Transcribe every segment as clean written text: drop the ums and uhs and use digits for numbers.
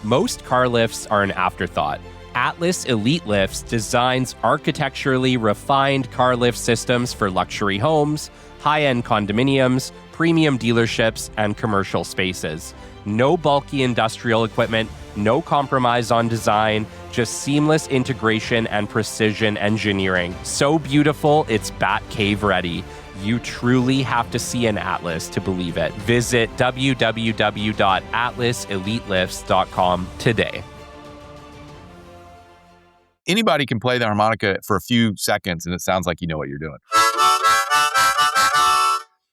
most car lifts are an afterthought. Atlas Elite Lifts designs architecturally refined car lift systems for luxury homes, high-end condominiums, premium dealerships, and commercial spaces. No bulky industrial equipment, no compromise on design, just seamless integration and precision engineering. So beautiful, it's Batcave ready. You truly have to see an Atlas to believe it. Visit www.atlaselitelifts.com today. Anybody can play the harmonica for a few seconds and it sounds like you know what you're doing.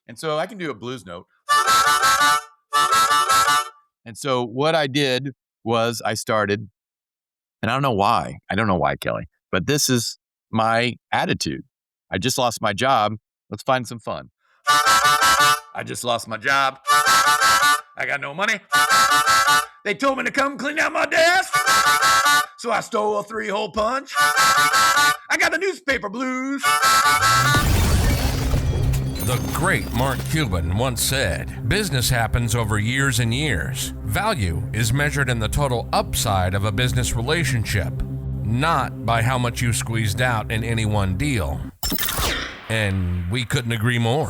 And so I can do a blues note. And so what I did was I started, and I don't know why, Kelly, but this is my attitude. I just lost my job. Let's find some fun. I just lost my job. I got no money. They told me to come clean out my desk. So I stole a 3-hole punch. I got the newspaper blues. The great Mark Cuban once said, "Business happens over years and years. Value is measured in the total upside of a business relationship, not by how much you squeezed out in any one deal." And we couldn't agree more.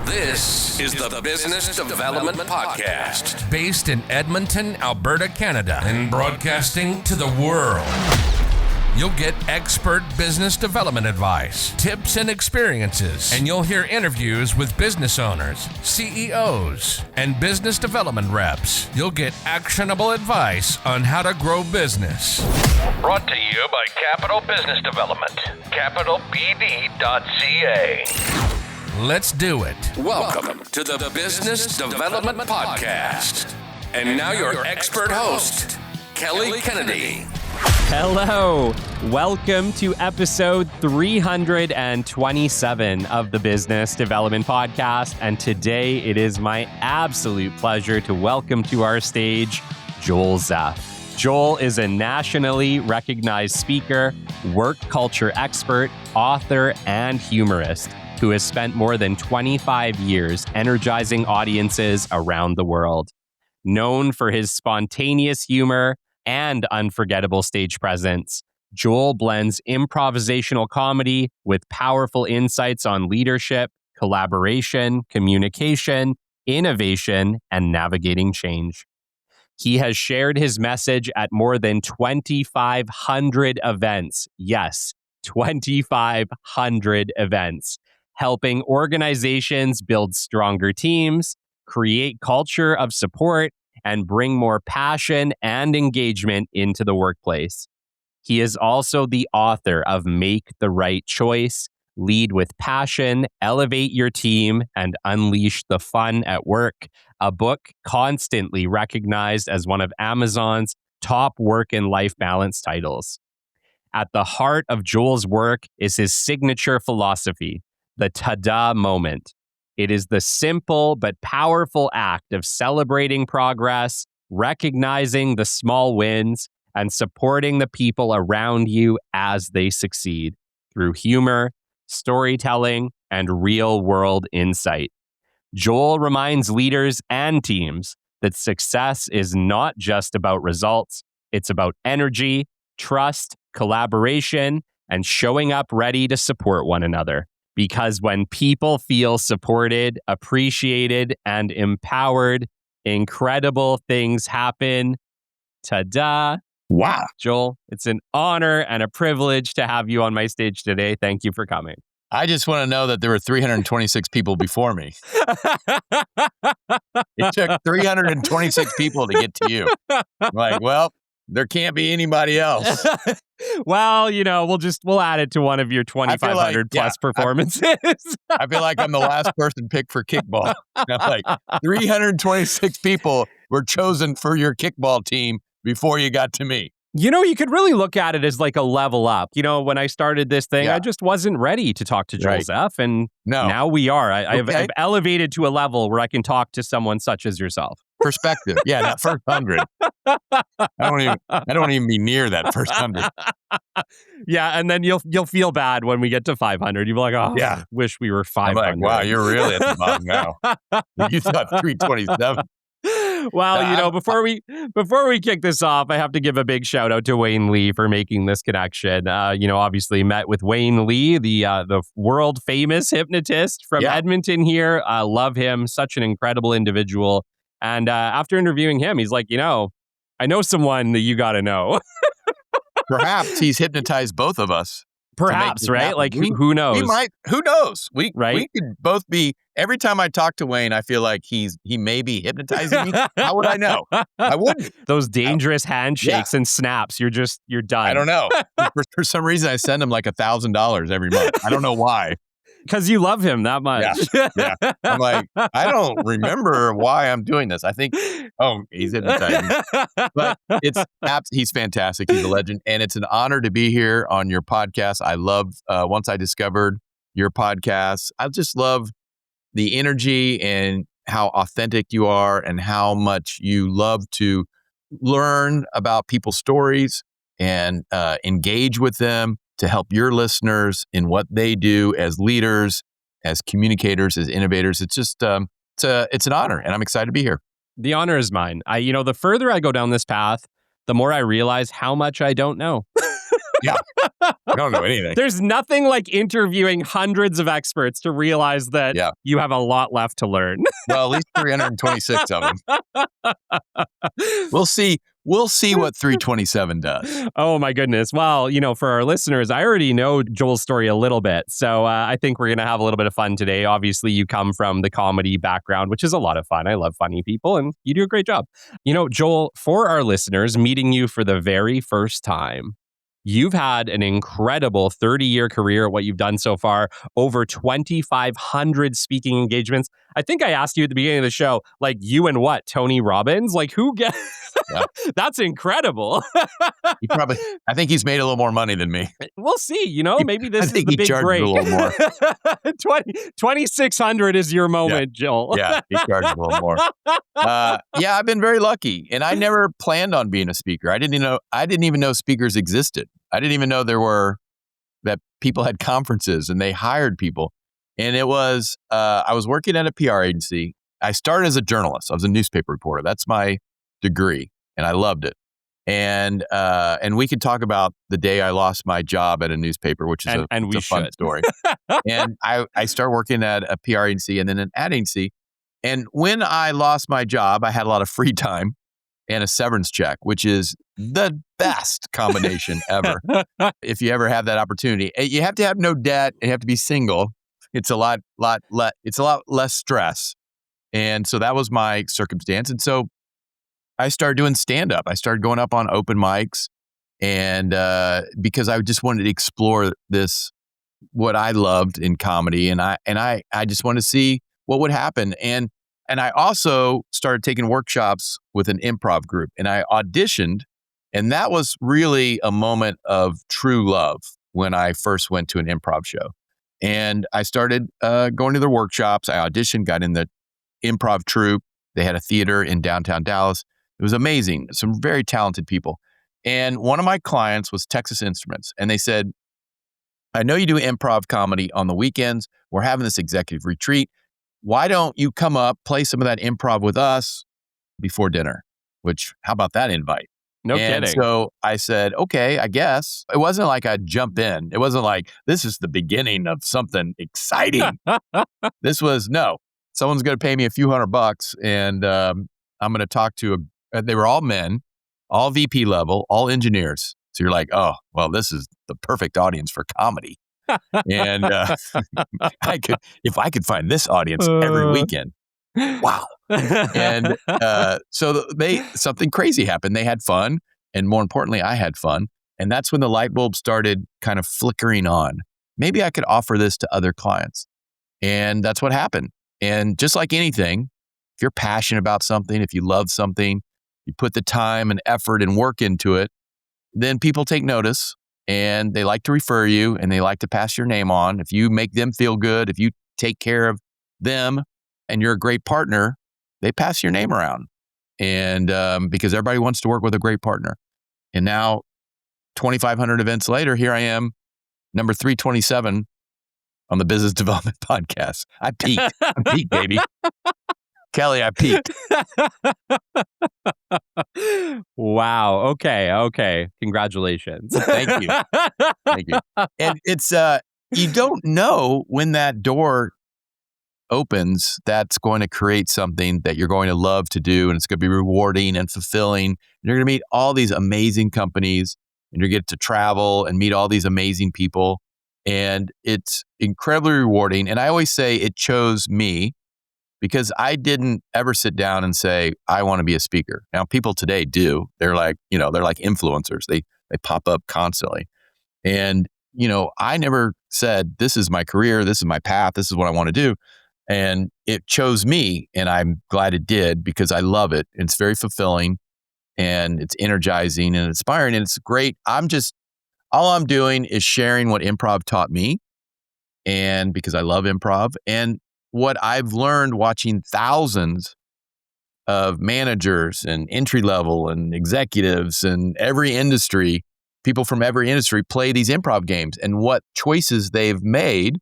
This is the Business Development Podcast, based in Edmonton, Alberta, Canada, and broadcasting to the world. You'll get expert business development advice, tips and experiences, and you'll hear interviews with business owners, CEOs, and business development reps. You'll get actionable advice on how to grow business. Brought to you by Capital Business Development, capitalbd.ca. Let's do it. Welcome to the Business Development Podcast. And now your expert host, Kelly Kennedy. Hello. Welcome to episode 327 of the Business Development Podcast. And today it is my absolute pleasure to welcome to our stage Joel Zeff. Joel is a nationally recognized speaker, work culture expert, author, and humorist who has spent more than 25 years energizing audiences around the world. Known for his spontaneous humor and unforgettable stage presence, Joel blends improvisational comedy with powerful insights on leadership, collaboration, communication, innovation, and navigating change. He has shared his message at more than 2,500 events. Yes, 2,500 events, helping organizations build stronger teams, create culture of support, and bring more passion and engagement into the workplace. He is also the author of Make the Right Choice, Lead with Passion, Elevate Your Team, and Unleash the Fun at Work, a book constantly recognized as one of Amazon's top work and life balance titles. At the heart of Joel's work is his signature philosophy, the ta-da moment. It is the simple but powerful act of celebrating progress, recognizing the small wins, and supporting the people around you as they succeed through humor, storytelling, and real-world insight. Joel reminds leaders and teams that success is not just about results, it's about energy, trust, collaboration, and showing up ready to support one another. Because when people feel supported, appreciated, and empowered, incredible things happen. Ta-da. Wow. Joel, it's an honor and a privilege to have you on my stage today. Thank you for coming. I just want to know that there were 326 people before me. It took 326 people to get to you. I'm like, well, there can't be anybody else. Well, we'll add it to one of your 2,500 plus performances. I feel like I'm the last person picked for kickball. I'm like 326 people were chosen for your kickball team before you got to me. You could really look at it as like a level up. When I started this thing, I just wasn't ready to talk to Joel Zeff, and now we are. I've elevated to a level where I can talk to someone such as yourself. Perspective. Yeah, that first 100. I don't even be near that first 100. Yeah, and then you'll feel bad when we get to 500. You'll be like, oh, yeah, wish we were 500. I'm like, wow, you're really at the bottom now. You thought 327. Well, I'm- before we kick this off, I have to give a big shout out to Wayne Lee for making this connection. Obviously met with Wayne Lee, the world famous hypnotist from Yeah. Edmonton here. I love him, such an incredible individual. And after interviewing him, he's like, I know someone that you got to know. Perhaps he's hypnotized both of us. to make Perhaps, this right? happen. Like, who knows? We might. Who knows? We Right? could both be. Every time I talk to Wayne, I feel like he may be hypnotizing me. How would I know? I wouldn't. Those dangerous handshakes and snaps. You're done. I don't know. For some reason, I send him like $1,000 every month. I don't know why. Because you love him that much. Yeah. I'm like, I don't remember why I'm doing this. I think, he's hypnotizing. But he's fantastic. He's a legend. And it's an honor to be here on your podcast. I love, once I discovered your podcast, I just love the energy and how authentic you are and how much you love to learn about people's stories and engage with them to help your listeners in what they do as leaders, as communicators, as innovators. It's just, it's an honor, and I'm excited to be here. The honor is mine. The further I go down this path, the more I realize how much I don't know. Yeah. I don't know anything. There's nothing like interviewing hundreds of experts to realize that you have a lot left to learn. Well, at least 326 of them. We'll see what 327 does. Oh, my goodness. Well, for our listeners, I already know Joel's story a little bit. So I think we're going to have a little bit of fun today. Obviously, you come from the comedy background, which is a lot of fun. I love funny people, and you do a great job. Joel, for our listeners, meeting you for the very first time, you've had an incredible 30-year career at what you've done so far, over 2,500 speaking engagements. I think I asked you at the beginning of the show, like, you and what, Tony Robbins? Like, who gets... Yeah. That's incredible. I think he's made a little more money than me. We'll see. Maybe this is the big break. A little more. 2,600 is your moment, Joel. Yeah, he charged a little more. I've been very lucky, and I never planned on being a speaker. I didn't even know speakers existed. I didn't even know that people had conferences and they hired people. And it was I was working at a PR agency. I started as a journalist. I was a newspaper reporter. That's my degree, and I loved it. And we could talk about the day I lost my job at a newspaper, which is a fun story. And I started working at a PR agency and then an ad agency. And when I lost my job, I had a lot of free time and a severance check, which is the best combination ever. If you ever have that opportunity, you have to have no debt. You have to be single. It's a lot less stress. And so that was my circumstance. And so I started doing stand-up. I started going up on open mics, and because I just wanted to explore what I loved in comedy, and I just wanted to see what would happen. And I also started taking workshops with an improv group, and I auditioned, and that was really a moment of true love when I first went to an improv show. And I started going to their workshops. I auditioned, got in the improv troupe. They had a theater in downtown Dallas. It was amazing. Some very talented people. And one of my clients was Texas Instruments. And they said, I know you do improv comedy on the weekends. We're having this executive retreat. Why don't you come up, play some of that improv with us before dinner? Which, how about that invite? No kidding. So I said, okay, I guess. It wasn't like I'd jump in. It wasn't like, this is the beginning of something exciting. This was, no, someone's going to pay me a few $100 and I'm going to talk to they were all men, all VP level, all engineers. So you're like, oh, well, this is the perfect audience for comedy. And if I could find this audience every weekend, wow. And so something crazy happened. They had fun. And more importantly, I had fun. And that's when the light bulb started kind of flickering on. Maybe I could offer this to other clients. And that's what happened. And just like anything, if you're passionate about something, if you love something, you put the time and effort and work into it, then people take notice and they like to refer you and they like to pass your name on. If you make them feel good, if you take care of them and you're a great partner, they pass your name around. And because everybody wants to work with a great partner. And now 2,500 events later, here I am, number 327 on the Business Development Podcast. I peaked. I'm peaked, baby. Kelly, I peaked. Wow. Okay. Congratulations. Thank you. Thank you. And it's, you don't know when that door opens that's going to create something that you're going to love to do, and it's going to be rewarding and fulfilling. You're going to meet all these amazing companies, and you get to travel and meet all these amazing people, and it's incredibly rewarding. And I always say it chose me because I didn't ever sit down and say, I want to be a speaker. Now, people today do. They're like, they're like influencers. They pop up constantly. And, I never said, this is my career, this is my path, this is what I want to do. And it chose me, and I'm glad it did because I love it. It's very fulfilling, and it's energizing and inspiring, and it's great. All I'm doing is sharing what improv taught me, and because I love improv, and what I've learned watching thousands of managers and entry level and executives and every industry, people from every industry play these improv games, and what choices they've made.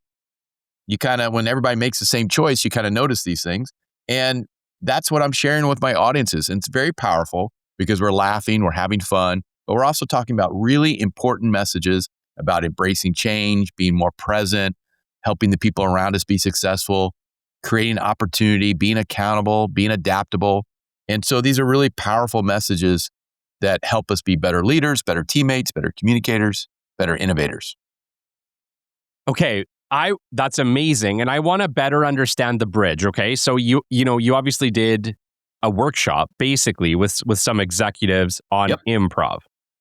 You kind of, when everybody makes the same choice, you kind of notice these things. And that's what I'm sharing with my audiences. And it's very powerful because we're laughing, we're having fun, but we're also talking about really important messages about embracing change, being more present, helping the people around us be successful, creating opportunity, being accountable, being adaptable. And so these are really powerful messages that help us be better leaders, better teammates, better communicators, better innovators. Okay. That's amazing. And I want to better understand the bridge. Okay. So you obviously did a workshop basically with some executives on improv.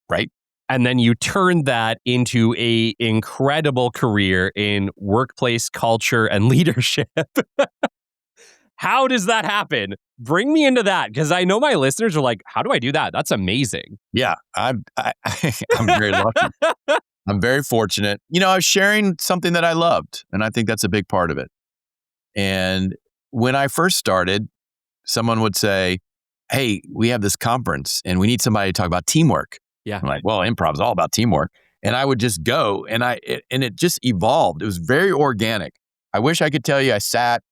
Right. And then you turned that into a incredible career in workplace culture and leadership. How does that happen? Bring me into that, because I know my listeners are like, how do I do that? That's amazing. Yeah. I'm very lucky. I'm very fortunate. I was sharing something that I loved, and I think that's a big part of it. And when I first started, someone would say, hey, we have this conference and we need somebody to talk about teamwork. Yeah. I'm like, well, improv is all about teamwork. And I would just go, and it just evolved. It was very organic. I wish I could tell you I sat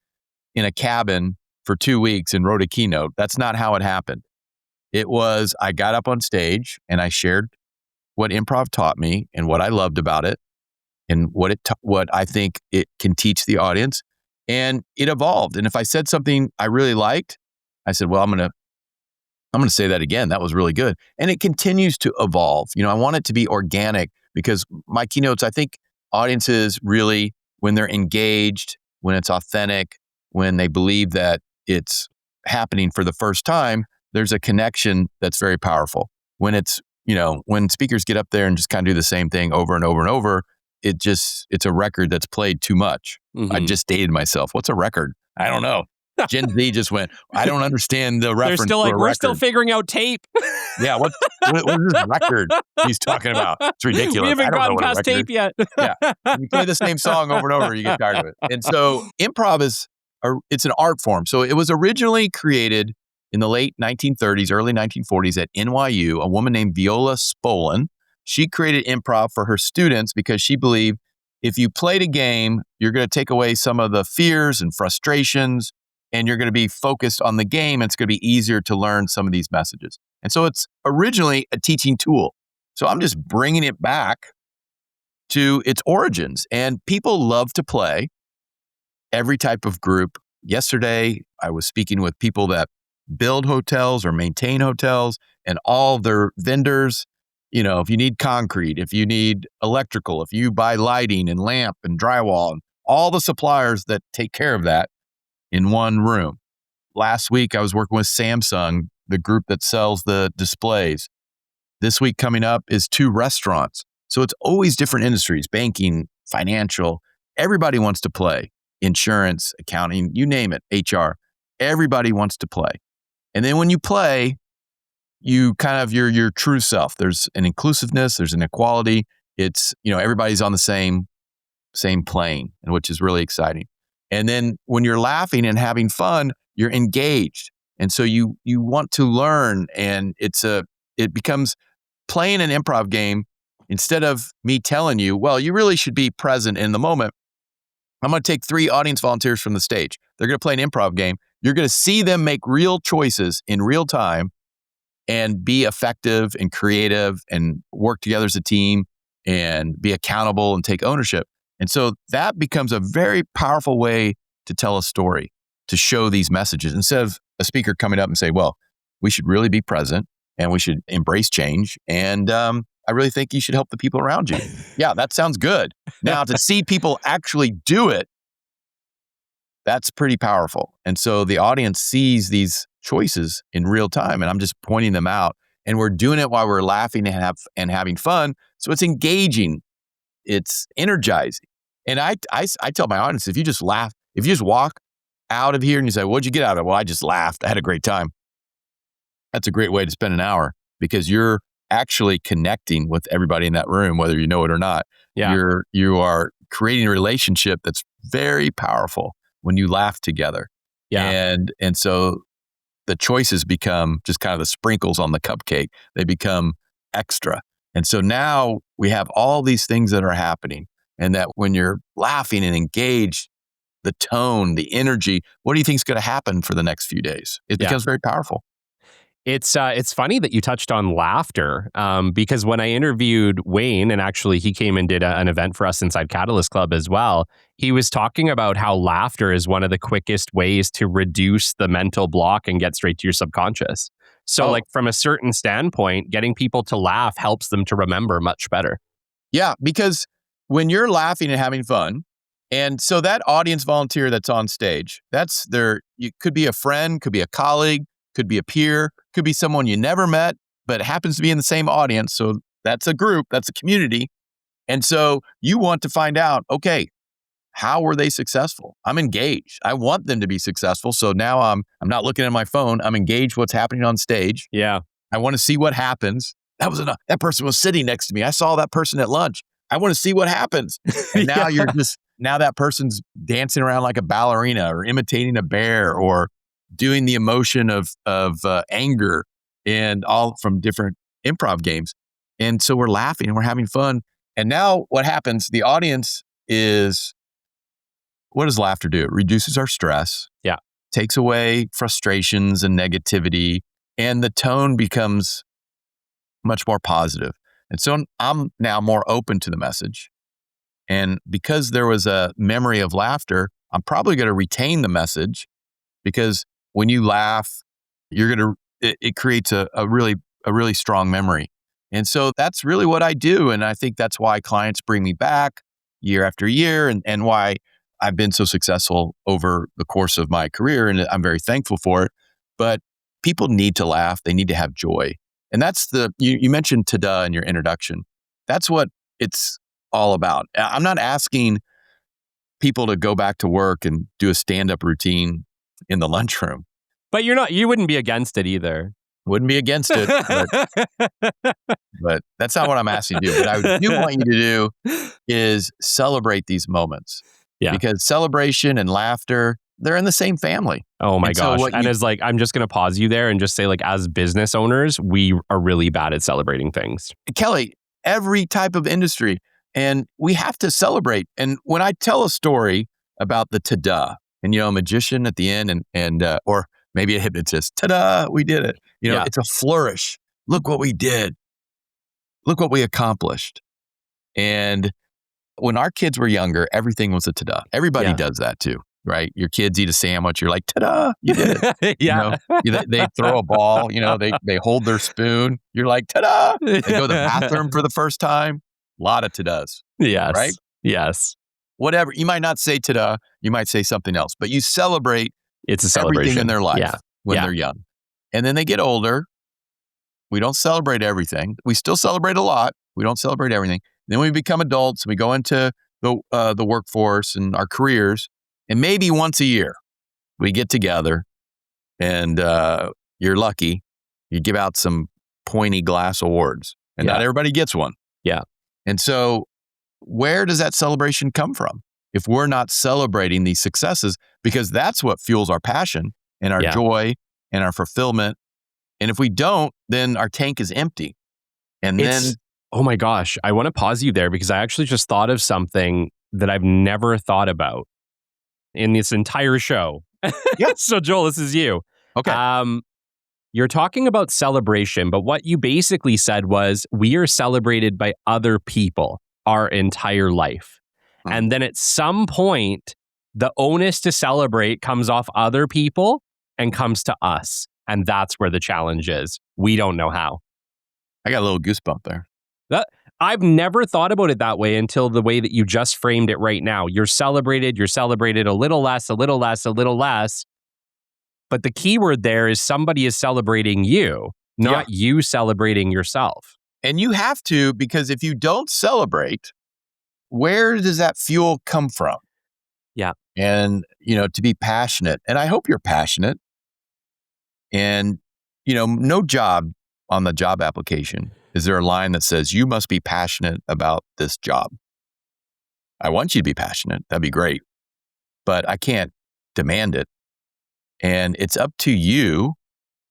in a cabin for 2 weeks and wrote a keynote. That's not how it happened. It was, I got up on stage and I shared what improv taught me and what I loved about it, and what I think it can teach the audience. And it evolved. And if I said something I really liked, I said, well, I'm going to say that again. That was really good. And it continues to evolve. I want it to be organic, because my keynotes, I think audiences really, when they're engaged, when it's authentic, when they believe that it's happening for the first time, there's a connection that's very powerful. When it's, when speakers get up there and just kind of do the same thing over and over and over, it's a record that's played too much. Mm-hmm. I just dated myself. What's a record? I don't know. Gen Z just went, I don't understand the reference. They're still like, we're record. Still figuring out tape. Yeah, what is this record he's talking about? It's ridiculous. We haven't gotten past tape yet. Yeah, you play the same song over and over, you get tired of it. And so improv it's an art form. So it was originally created in the late 1930s, early 1940s at NYU. A woman named Viola Spolin, she created improv for her students because she believed if you played a game, you're going to take away some of the fears and frustrations, and you're going to be focused on the game. And it's going to be easier to learn some of these messages. And so it's originally a teaching tool. So I'm just bringing it back to its origins. And people love to play, every type of group. Yesterday, I was speaking with people that build hotels or maintain hotels, and all their vendors. If you need concrete, if you need electrical, if you buy lighting and lamp and drywall, and all the suppliers that take care of that in one room. Last week, I was working with Samsung, the group that sells the displays. This week coming up is 2 restaurants. So it's always different industries, banking, financial. Everybody wants to play. Insurance, accounting, you name it, HR. Everybody wants to play. And then when you play, you kind of, your true self. There's an inclusiveness, there's an equality. It's, everybody's on the same plane, and which is really exciting. And then when you're laughing and having fun, you're engaged. And so you want to learn, and it becomes playing an improv game. Instead of me telling you, well, you really should be present in the moment, I'm going to take 3 audience volunteers from the stage. They're going to play an improv game. You're going to see them make real choices in real time and be effective and creative and work together as a team and be accountable and take ownership. And so that becomes a very powerful way to tell a story, to show these messages instead of a speaker coming up and say, well, we should really be present and we should embrace change. And I really think you should help the people around you. Yeah, that sounds good. Now to see people actually do it, that's pretty powerful. And so the audience sees these choices in real time and I'm just pointing them out and we're doing it while we're laughing and having fun. So it's engaging. It's energizing. And I tell my audience, if you just laugh, if you just walk out of here and you say, what'd you get out of it? Well, I just laughed. I had a great time. That's a great way to spend an hour because you're actually connecting with everybody in that room, whether you know it or not. Yeah. You are creating a relationship that's very powerful when you laugh together. Yeah. And so the choices become just kind of the sprinkles on the cupcake. They become extra. And so now we have all these things that are happening and that when you're laughing and engaged, the tone, the energy, what do you think is going to happen for the next few days? It becomes very powerful. It's funny that you touched on laughter because when I interviewed Wayne, and actually he came and did an event for us inside Catalyst Club as well, he was talking about how laughter is one of the quickest ways to reduce the mental block and get straight to your subconscious. So like from a certain standpoint, getting people to laugh helps them to remember much better. Yeah, because when you're laughing and having fun, and so that audience volunteer that's on stage, you could be a friend, could be a colleague, could be a peer, could be someone you never met, but happens to be in the same audience. So that's a group, that's a community. And so you want to find out, okay, how were they successful? I'm engaged. I want them to be successful. So now I'm not looking at my phone. I'm engaged what's happening on stage. Yeah. I want to see what happens. That person was sitting next to me. I saw that person at lunch. I want to see what happens. And now now that person's dancing around like a ballerina or imitating a bear or doing the emotion of anger and all from different improv games. And so we're laughing and we're having fun. And now what happens, the audience what does laughter do? It reduces our stress. Yeah. Takes away frustrations and negativity. And the tone becomes much more positive. And so I'm now more open to the message. And because there was a memory of laughter, I'm probably going to retain the message because when you laugh, it creates a really strong memory. And so that's really what I do. And I think that's why clients bring me back year after year and why I've been so successful over the course of my career. And I'm very thankful for it. But people need to laugh. They need to have joy. And that's you mentioned ta-da in your introduction. That's what it's all about. I'm not asking people to go back to work and do a stand-up routine in the lunchroom. But you wouldn't be against it either. Wouldn't be against it, but that's not what I'm asking you to do. What I do want you to do is celebrate these moments. Yeah. Because celebration and laughter, they're in the same family. Oh my gosh. And it's like, I'm just going to pause you there and just say, like, as business owners, we are really bad at celebrating things. Kelly, every type of industry, and we have to celebrate. And when I tell a story about the ta-da, and a magician at the end and or maybe a hypnotist, ta-da, we did it. It's a flourish. Look what we did. Look what we accomplished. And when our kids were younger, everything was a ta-da. Everybody does that too, right? Your kids eat a sandwich. You're like, ta-da, you did it. Yeah. They throw a ball, they hold their spoon. You're like, ta-da. They go to the bathroom for the first time. A lot of ta-das. Yes. Right? Yes. Whatever. You might not say ta-da. You might say something else, but you celebrate it's a celebration. Everything in their life when they're young. And then they get older. We don't celebrate everything. We still celebrate a lot. We don't celebrate everything. Then we become adults. We go into the workforce and our careers. And maybe once a year, we get together and you're lucky. You give out some pointy glass awards. And not everybody gets one. Yeah. And so where does that celebration come from? If we're not celebrating these successes, because that's what fuels our passion and our joy and our fulfillment. And if we don't, then our tank is empty. And then, oh my gosh, I want to pause you there because I actually just thought of something that I've never thought about in this entire show. Yeah. So Joel, this is you. Okay. You're talking about celebration, but what you basically said was we are celebrated by other people our entire life. And then at some point, the onus to celebrate comes off other people and comes to us. And that's where the challenge is. We don't know how. I got a little goosebump there. I've never thought about it that way until the way that you just framed it right now. You're celebrated a little less, a little less, a little less. But the key word there is somebody is celebrating you, not you celebrating yourself. And you have to, because if you don't celebrate, where does that fuel come from? Yeah. And, to be passionate. And I hope you're passionate. And, no job on the job application is there a line that says you must be passionate about this job. I want you to be passionate. That'd be great. But I can't demand it. And it's up to you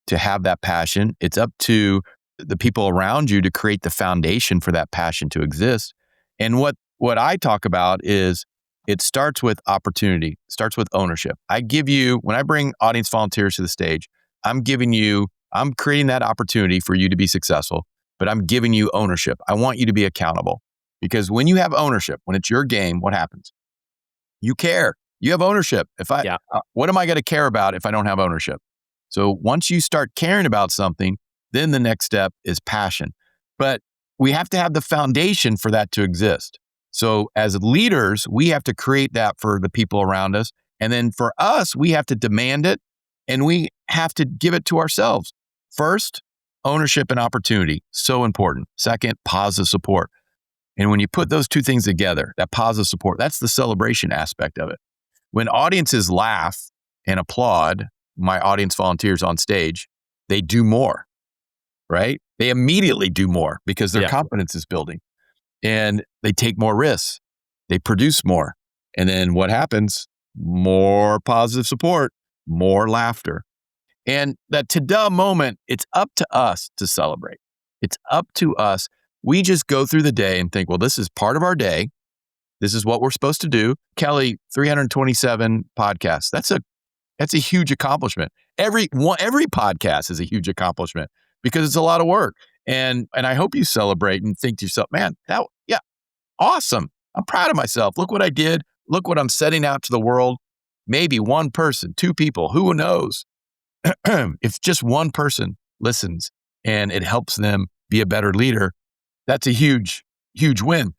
to have that passion. It's up to the people around you to create the foundation for that passion to exist. And what I talk about is it starts with opportunity, starts with ownership. When I bring audience volunteers to the stage, I'm creating that opportunity for you to be successful, but I'm giving you ownership. I want you to be accountable, because when you have ownership, when it's your game, what happens? You care. You have ownership. What am I going to care about if I don't have ownership? So once you start caring about something, then the next step is passion. But we have to have the foundation for that to exist. So as leaders, we have to create that for the people around us. And then for us, we have to demand it, and we have to give it to ourselves. First, ownership and opportunity. So important. Second, positive support. And when you put those two things together, that positive support, that's the celebration aspect of it. When audiences laugh and applaud my audience volunteers on stage, they do more, right? They immediately do more because their confidence is building, and they take more risks. They produce more. And then what happens? More positive support, more laughter. And that ta-da moment, it's up to us to celebrate. It's up to us. We just go through the day and think, well, this is part of our day. This is what we're supposed to do. Kelly, 327 podcasts. That's a huge accomplishment. Every podcast is a huge accomplishment because it's a lot of work. And I hope you celebrate and think to yourself, man, awesome. I'm proud of myself. Look what I did. Look what I'm setting out to the world. Maybe one person, two people, who knows? If just one person listens and it helps them be a better leader, that's a huge, huge win.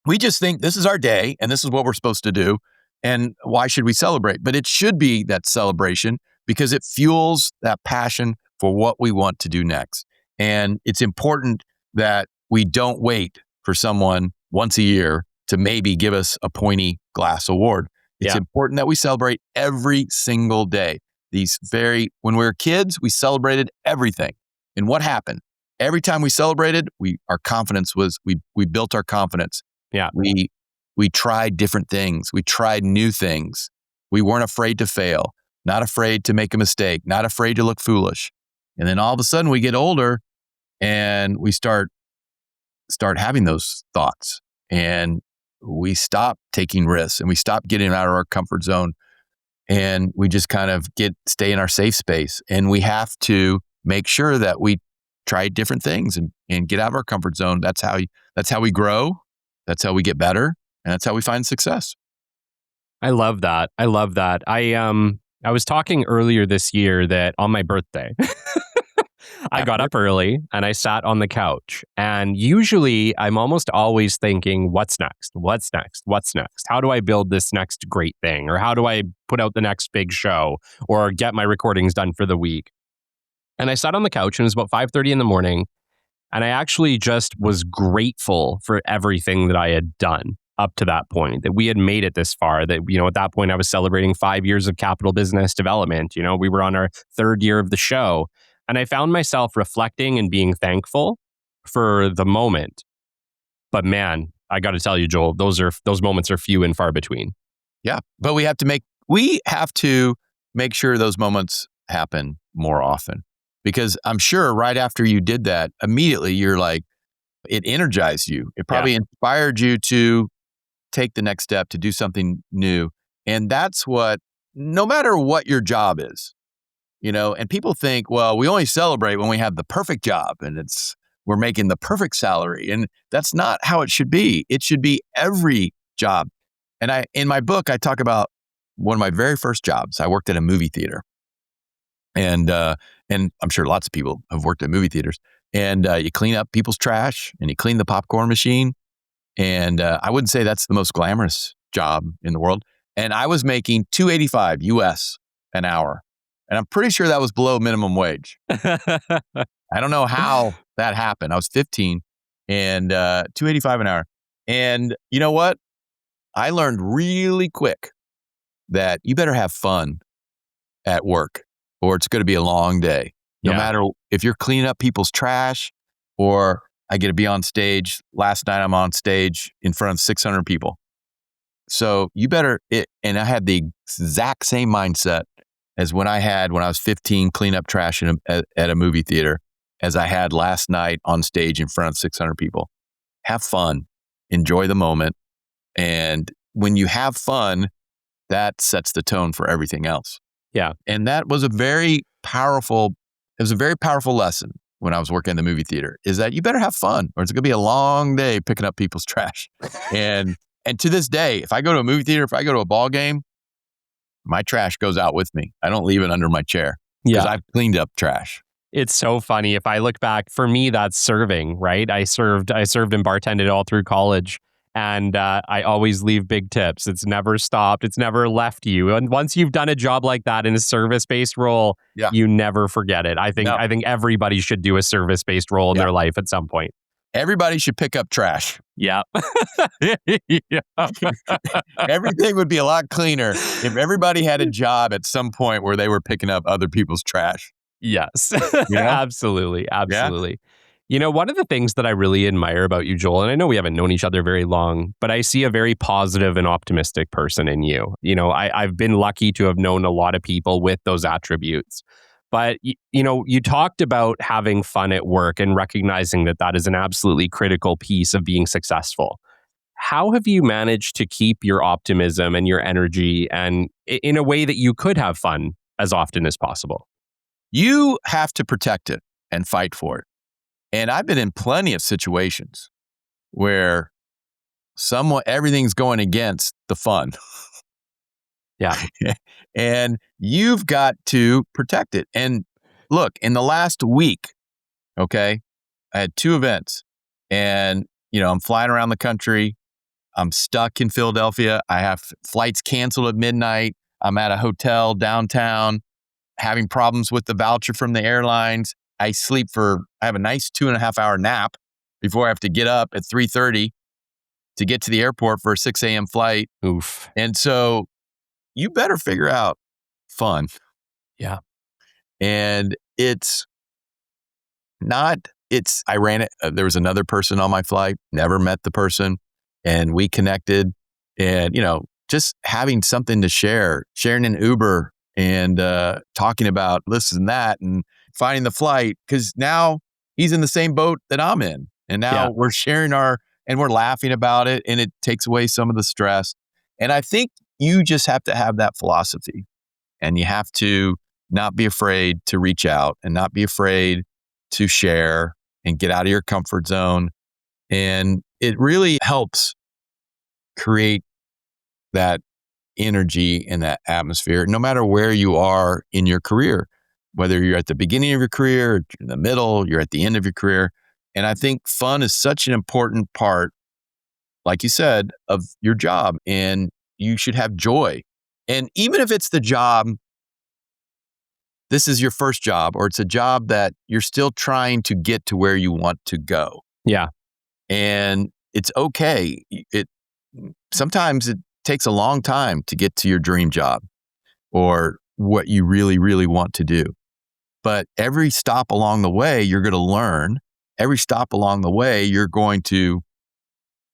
We just think this is our day and this is what we're supposed to do. And why should we celebrate? But it should be that celebration because it fuels that passion for what we want to do next. And it's important that we don't wait for someone once a year to maybe give us a pointy glass award. It's important that we celebrate every single day. When we were kids, we celebrated everything. And what happened? Every time we celebrated, we built our confidence. Yeah. We tried different things. We tried new things. We weren't afraid to fail, not afraid to make a mistake, not afraid to look foolish. And then all of a sudden we get older and we start having those thoughts, and we stop taking risks, and we stop getting out of our comfort zone, and we just kind of stay in our safe space. And we have to make sure that we try different things and get out of our comfort zone. That's how we grow. That's how we get better. And that's how we find success. I love that. I was talking earlier this year that on my birthday, I got up early and I sat on the couch. And usually I'm almost always thinking, what's next? What's next? What's next? How do I build this next great thing? Or how do I put out the next big show or get my recordings done for the week? And I sat on the couch and it was about 5:30 in the morning. And I actually just was grateful for everything that I had done up to that point, that we had made it this far, that, at that point I was celebrating 5 years of capital business development. We were on our third year of the show. And I found myself reflecting and being thankful for the moment. But man, I got to tell you, Joel, those moments are few and far between. Yeah. But we have to make sure those moments happen more often. Because I'm sure right after you did that, immediately you're like, it energized you. It probably inspired you to take the next step, to do something new. And that's what no matter what your job is, and people think, well, we only celebrate when we have the perfect job and we're making the perfect salary. And that's not how it should be. It should be every job. And in my book, I talk about one of my very first jobs. I worked at a movie theater. And I'm sure lots of people have worked at movie theaters. And you clean up people's trash and you clean the popcorn machine. And I wouldn't say that's the most glamorous job in the world. And I was making $2.85 US an hour. And I'm pretty sure that was below minimum wage. I don't know how that happened. I was 15 and $2.85 an hour. And you know what? I learned really quick that you better have fun at work or it's going to be a long day. No matter if you're cleaning up people's trash or I get to be on stage. Last night I'm on stage in front of 600 people. So and I had the exact same mindset as when I was 15 clean up trash at a movie theater as I had last night on stage in front of 600 people. Have fun, enjoy the moment. And when you have fun, that sets the tone for everything else. Yeah. And that was a very powerful lesson when I was working in the movie theater, is that you better have fun or it's going to be a long day picking up people's trash. And to this day, if I go to a movie theater, if I go to a ball game, my trash goes out with me. I don't leave it under my chair because I've cleaned up trash. It's so funny. If I look back, for me, that's serving, right? I served and bartended all through college. And I always leave big tips. It's never stopped. It's never left you. And once you've done a job like that in a service-based role, you never forget it. I think everybody should do a service-based role in their life at some point. Everybody should pick up trash. Yeah. Everything would be a lot cleaner if everybody had a job at some point where they were picking up other people's trash. Yes. Yeah? Absolutely. One of the things that I really admire about you, Joel, and I know we haven't known each other very long, but I see a very positive and optimistic person in you. I've been lucky to have known a lot of people with those attributes. But, you talked about having fun at work and recognizing that is an absolutely critical piece of being successful. How have you managed to keep your optimism and your energy and in a way that you could have fun as often as possible? You have to protect it and fight for it. And I've been in plenty of situations where everything's going against the fun. Yeah. And you've got to protect it. And look, in the last week, I had 2 events and, I'm flying around the country. I'm stuck in Philadelphia. I have flights canceled at midnight. I'm at a hotel downtown having problems with the voucher from the airlines. I have a nice 2.5 hour nap before I have to get up at 3:30 to get to the airport for a 6 a.m. flight. Oof. And so you better figure out fun. Yeah. And I ran it. There was another person on my flight, never met the person. And we connected and, just having something to share, sharing an Uber and talking about this and that and finding the flight. Because now he's in the same boat that I'm in. And now we're sharing and we're laughing about it. And it takes away some of the stress. And I think you just have to have that philosophy. And you have to not be afraid to reach out and not be afraid to share and get out of your comfort zone. And it really helps create that energy and that atmosphere, no matter where you are in your career, whether you're at the beginning of your career, in the middle, you're at the end of your career. And I think fun is such an important part, like you said, of your job. And you should have joy. And even if it's the job, this is your first job, or it's a job that you're still trying to get to where you want to go. Yeah. And it's okay. Sometimes it takes a long time to get to your dream job or what you really, really want to do. But every stop along the way, you're going to learn. Every stop along the way, you're going to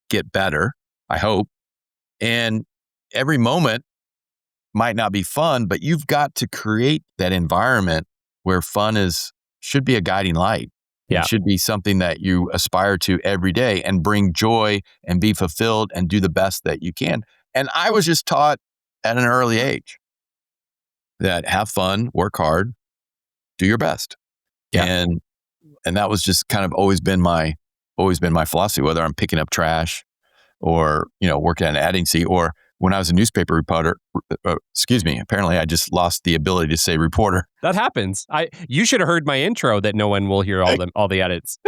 get better, I hope. And every moment might not be fun, but you've got to create that environment where fun should be a guiding light. Yeah. It should be something that you aspire to every day and bring joy and be fulfilled and do the best that you can. And I was just taught at an early age, that have fun, work hard, do your best. Yeah. And that was just kind of always been my philosophy, whether I'm picking up trash or, working at an ad agency, or when I was a newspaper reporter, apparently I just lost the ability to say reporter. That happens. You should have heard my intro that no one will hear all the edits.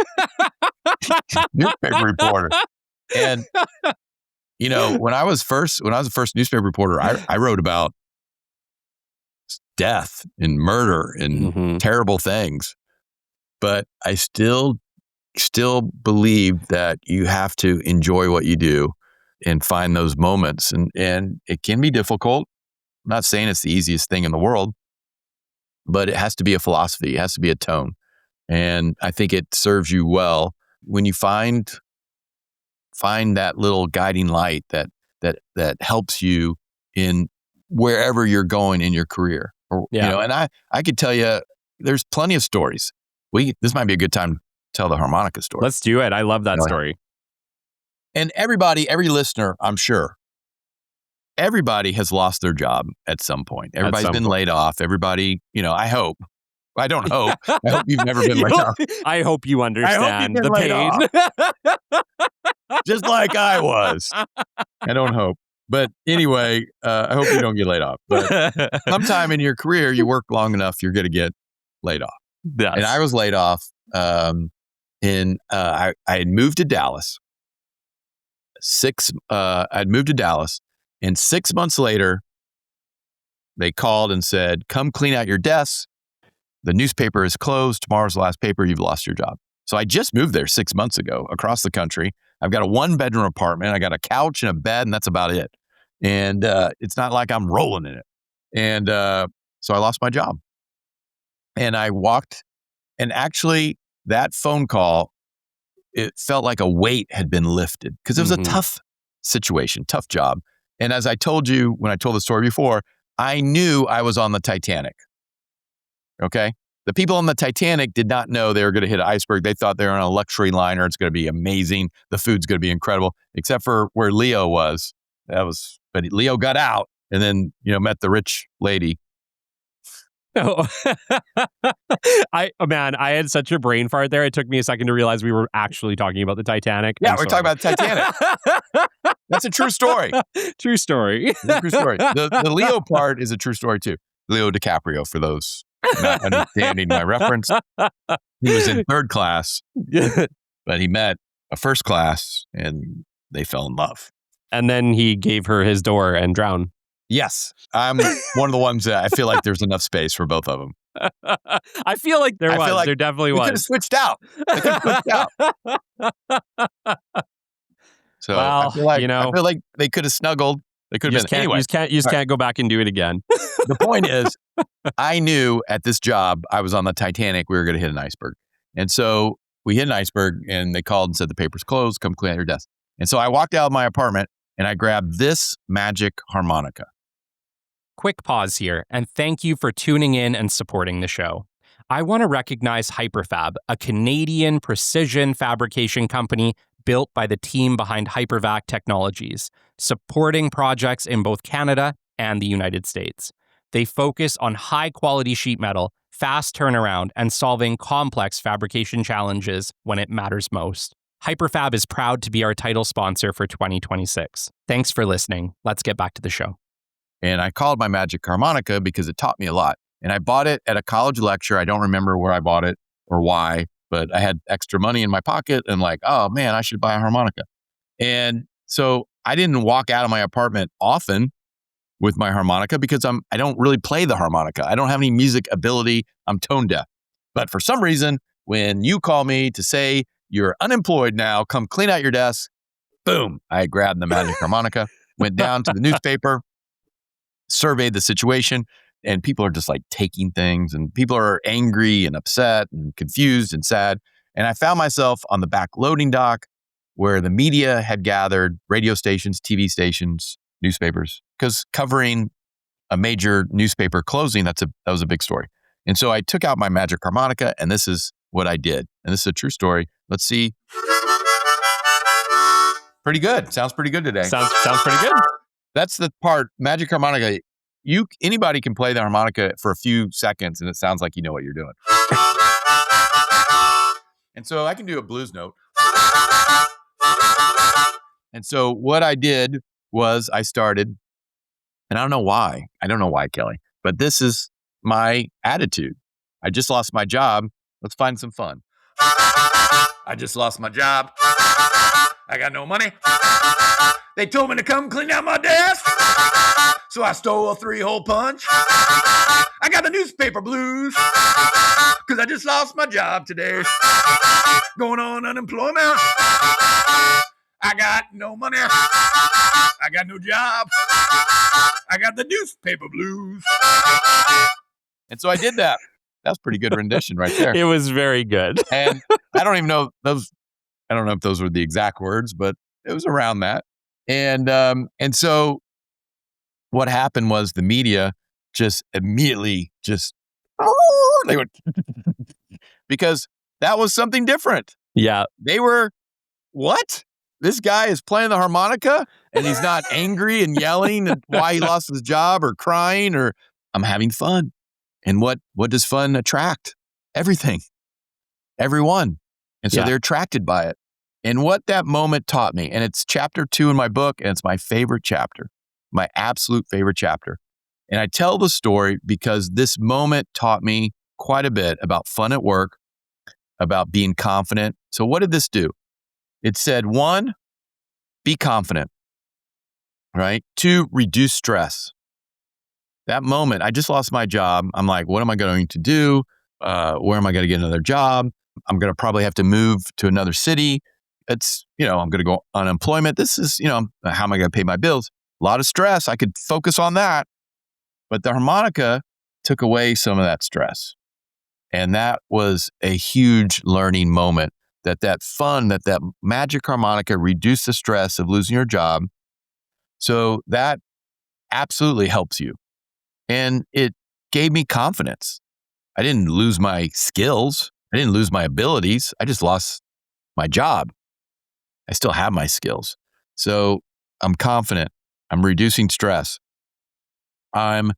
Newspaper reporter. And, when I was a first newspaper reporter, I wrote about death and murder and terrible things. But I still believe that you have to enjoy what you do and find those moments. And it can be difficult. I'm not saying it's the easiest thing in the world, but it has to be a philosophy. It has to be a tone. And I think it serves you well when you find that little guiding light that helps you in wherever you're going in your career. And I could tell you, there's plenty of stories. This might be a good time to tell the harmonica story. Let's do it. I love that story. And every listener, I'm sure, everybody has lost their job at some point. Everybody's been laid off. Everybody, I hope. I don't hope. I hope you've never been laid off. I hope you understand the pain. Just like I was. I don't hope. But anyway, I hope you don't get laid off. But sometime in your career, you work long enough, you're going to get laid off. Yes. And I was laid off. I had moved to Dallas. I'd moved to Dallas, and 6 months later, they called and said, "Come clean out your desk. The newspaper is closed. Tomorrow's the last paper. You've lost your job." So I just moved there 6 months ago across the country. I've got a 1-bedroom apartment. I got a couch and a bed, and that's about it. And it's not like I'm rolling in it. And so I lost my job. And I walked, and actually that phone call, it felt like a weight had been lifted because it was a tough situation, tough job. And as I told you when I told the story before, I knew I was on the Titanic. Okay? The people on the Titanic did not know they were going to hit an iceberg. They thought they were on a luxury liner. It's going to be amazing. The food's going to be incredible, except for where Leo was. But Leo got out and then, met the rich lady. No. I had such a brain fart there. It took me a second to realize we were actually talking about the Titanic. Yeah, we're talking about the Titanic. That's a true story. True story. True story. The Leo part is a true story too. Leo DiCaprio, for those not understanding my reference. He was in third class, but he met a first class and they fell in love. And then he gave her his door and drowned. Yes. I'm one of the ones that I feel like there's enough space for both of them. I feel like there definitely was. They could have switched out. So well, I feel like they could have snuggled. They could have been. Anyway, you just can't go back and do it again. The point is, I knew at this job, I was on the Titanic, we were going to hit an iceberg. And so we hit an iceberg and they called and said, "The paper's closed, come clean out your desk." And so I walked out of my apartment and I grabbed this magic harmonica. Quick pause here, and thank you for tuning in and supporting the show. I want to recognize Hyperfab, a Canadian precision fabrication company built by the team behind Hypervac Technologies, supporting projects in both Canada and the United States. They focus on high-quality sheet metal, fast turnaround, and solving complex fabrication challenges when it matters most. Hyperfab is proud to be our title sponsor for 2026. Thanks for listening. Let's get back to the show. And I called my magic harmonica because it taught me a lot. And I bought it at a college lecture. I don't remember where I bought it or why, but I had extra money in my pocket and oh man, I should buy a harmonica. And so I didn't walk out of my apartment often with my harmonica because I don't really play the harmonica. I don't have any music ability. I'm tone deaf. But for some reason, when you call me to say you're unemployed now, come clean out your desk, boom, I grabbed the magic harmonica, went down to the newspaper, surveyed the situation, and people are just taking things, and people are angry and upset and confused and sad. And I found myself on the back loading dock where the media had gathered, radio stations, TV stations, newspapers, because covering a major newspaper closing, that was a big story. And so I took out my magic harmonica, and this is what I did. And this is a true story. Let's see. Pretty good. Sounds pretty good today. Sounds pretty good. That's the part. Magic harmonica, anybody can play the harmonica for a few seconds and it sounds like you know what you're doing. And so I can do a blues note. And so what I did was I started, and I don't know why, Kelly, but this is my attitude. I just lost my job. Let's find some fun. I just lost my job. I got no money. They told me to come clean out my desk. So I stole a 3-hole punch. I got the newspaper blues. Cause I just lost my job today. Going on unemployment. I got no money. I got no job. I got the newspaper blues. And so I did that. That's pretty good rendition right there. It was very good. And I don't even know those. I don't know if those were the exact words, but it was around that. And so what happened was the media just immediately they would because that was something different. Yeah. They were, what? This guy is playing the harmonica and he's not angry and yelling and why he lost his job or crying, or I'm having fun. And what does fun attract? Everything. Everyone. And so they're attracted by it. And what that moment taught me, and it's chapter 2 in my book, and it's my favorite chapter, my absolute favorite chapter. And I tell the story because this moment taught me quite a bit about fun at work, about being confident. So what did this do? It said, 1, be confident, right? 2, reduce stress. That moment, I just lost my job. I'm like, what am I going to do? Where am I going to get another job? I'm going to probably have to move to another city. It's, I'm going to go unemployment. This is, how am I going to pay my bills? A lot of stress. I could focus on that. But the harmonica took away some of that stress. And that was a huge learning moment, that fun, that magic harmonica reduced the stress of losing your job. So that absolutely helps you. And it gave me confidence. I didn't lose my skills. I didn't lose my abilities. I just lost my job. I still have my skills. So I'm confident. I'm reducing stress. I'm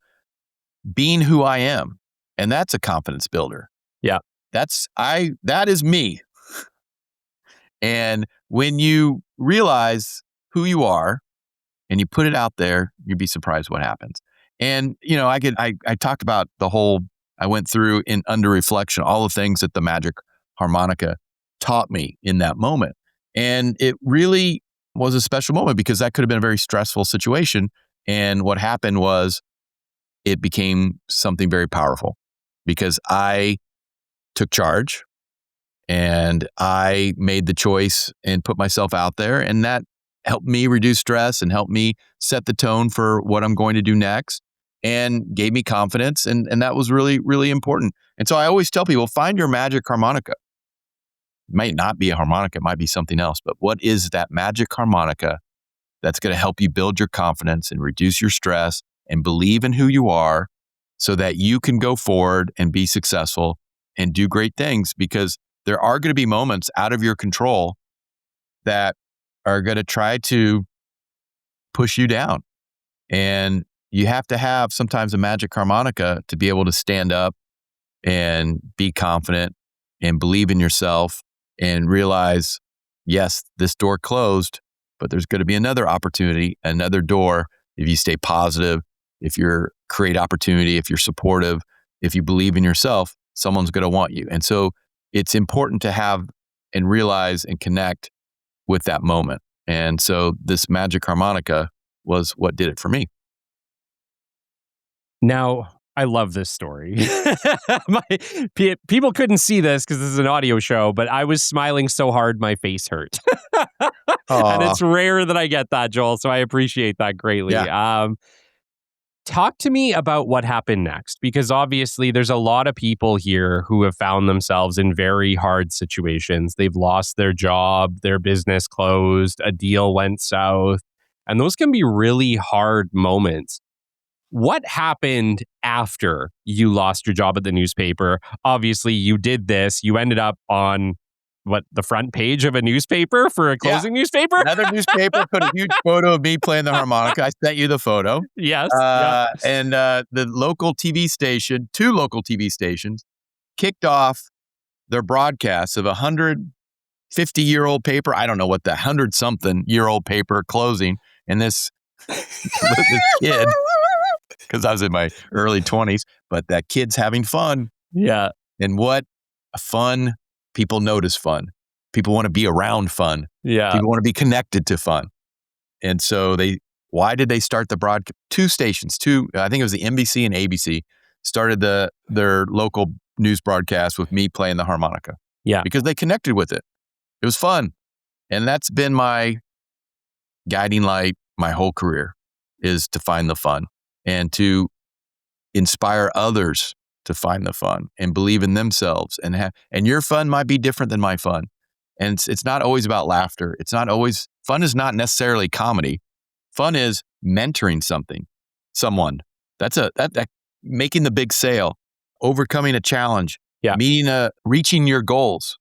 being who I am. And that's a confidence builder. Yeah. That is me. And when you realize who you are and you put it out there, you'd be surprised what happens. And, I talked about I went through in under reflection, all the things that the magic harmonica taught me in that moment. And it really was a special moment because that could have been a very stressful situation. And what happened was it became something very powerful because I took charge and I made the choice and put myself out there. And that helped me reduce stress and helped me set the tone for what I'm going to do next and gave me confidence. And that was really, really important. And so I always tell people, find your magic harmonica. It might not be a harmonica, it might be something else, but what is that magic harmonica that's going to help you build your confidence and reduce your stress and believe in who you are so that you can go forward and be successful and do great things? Because there are going to be moments out of your control that are going to try to push you down. And you have to have sometimes a magic harmonica to be able to stand up and be confident and believe in yourself and realize, yes, this door closed, but there's going to be another opportunity, another door. If you stay positive, if you create opportunity, if you're supportive, if you believe in yourself, someone's going to want you. And so it's important to have and realize and connect with that moment. And so this magic harmonica was what did it for me. Now, I love this story. People couldn't see this because this is an audio show, but I was smiling so hard my face hurt. And it's rare that I get that, Joel, so I appreciate that greatly. Yeah. Talk to me about what happened next, because obviously there's a lot of people here who have found themselves in very hard situations. They've lost their job, their business closed, a deal went south, and those can be really hard moments. What happened after you lost your job at the newspaper? Obviously, you did this. You ended up on the front page of a newspaper for a closing newspaper? Another newspaper put a huge photo of me playing the harmonica. I sent you the photo. Yes. And the local TV station, 2 local TV stations, kicked off their broadcasts of 150-year-old paper. I don't know what the 100-something-year-old paper closing. And this kid, because I was in my early 20s, but that kid's having fun. Yeah. And what fun. People notice fun. People want to be around fun. Yeah. People want to be connected to fun. And so why did they start the broadcast? 2 stations, I think it was the NBC and ABC, started their local news broadcast with me playing the harmonica. Yeah. Because they connected with it. It was fun. And that's been my guiding light my whole career, is to find the fun and to inspire others to find the fun and believe in themselves. And your fun might be different than my fun. And it's not always about laughter. Fun is not necessarily comedy. Fun is mentoring someone. That's making the big sale, overcoming a challenge, reaching your goals.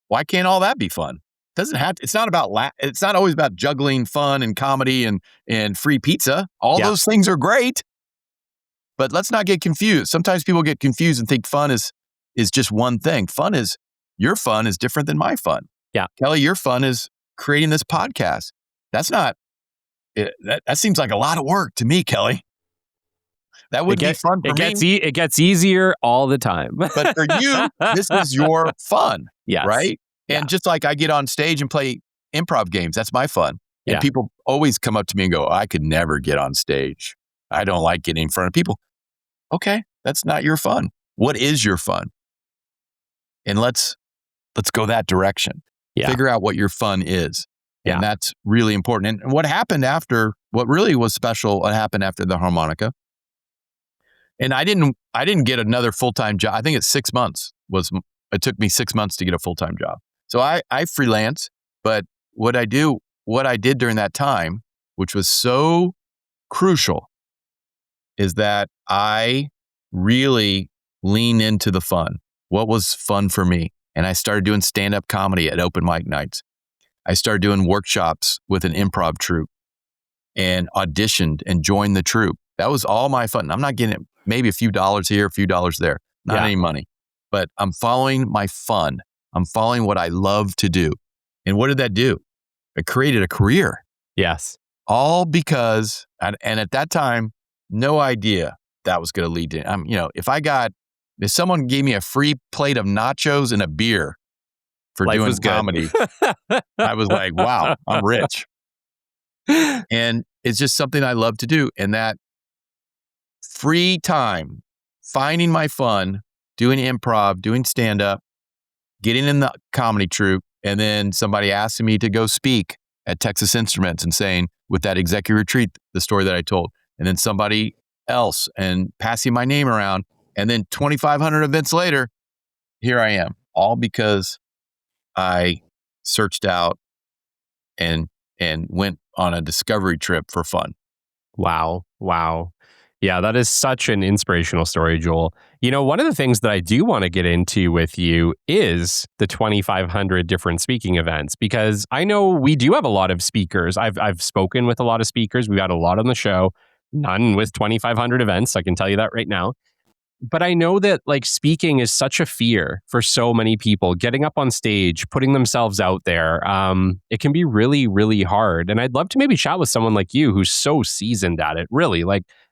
Why can't all that be fun? Doesn't have to, it's not about it's not always about juggling fun and comedy and free pizza. All those things are great, but let's not get confused. Sometimes people get confused and think fun is just one thing. Your fun is different than my fun. Yeah. Kelly, your fun is creating this podcast. That's not, that seems like a lot of work to me, Kelly. That would be fun for me. It gets easier all the time. But for you, this is your fun. Yes. Right? And just like I get on stage and play improv games, that's my fun. And people always come up to me and go, I could never get on stage. I don't like getting in front of people. Okay, that's not your fun. What is your fun? And let's go that direction. Yeah. Figure out what your fun is. Yeah. And that's really important. And what really was special, what happened after the harmonica. And I didn't get another full-time job. I think it's 6 months it took me 6 months to get a full-time job. So I freelance, but what I did during that time, which was so crucial, is that I really leaned into the fun. What was fun for me? And I started doing stand-up comedy at open mic nights. I started doing workshops with an improv troupe and auditioned and joined the troupe. That was all my fun. I'm not getting maybe a few dollars here, a few dollars there, not any money, but I'm following my fun. I'm following what I love to do. And what did that do? It created a career. Yes. All because, and at that time, no idea that was going to lead to, if someone gave me a free plate of nachos and a beer for doing comedy, I was like, wow, I'm rich. And it's just something I love to do. And that free time, finding my fun, doing improv, doing stand-up, getting in the comedy troupe, and then somebody asking me to go speak at Texas Instruments and saying, with that executive retreat, the story that I told, and then somebody else and passing my name around, and then 2,500 events later, here I am, all because I searched out and went on a discovery trip for fun. Wow. Yeah, that is such an inspirational story, Joel. One of the things that I do want to get into with you is the 2,500 different speaking events, because I know we do have a lot of speakers. I've spoken with a lot of speakers. We've had a lot on the show, none with 2,500 events. I can tell you that right now. But I know that speaking is such a fear for so many people. Getting up on stage, putting themselves out there, it can be really, really hard. And I'd love to maybe chat with someone like you who's so seasoned at it, really,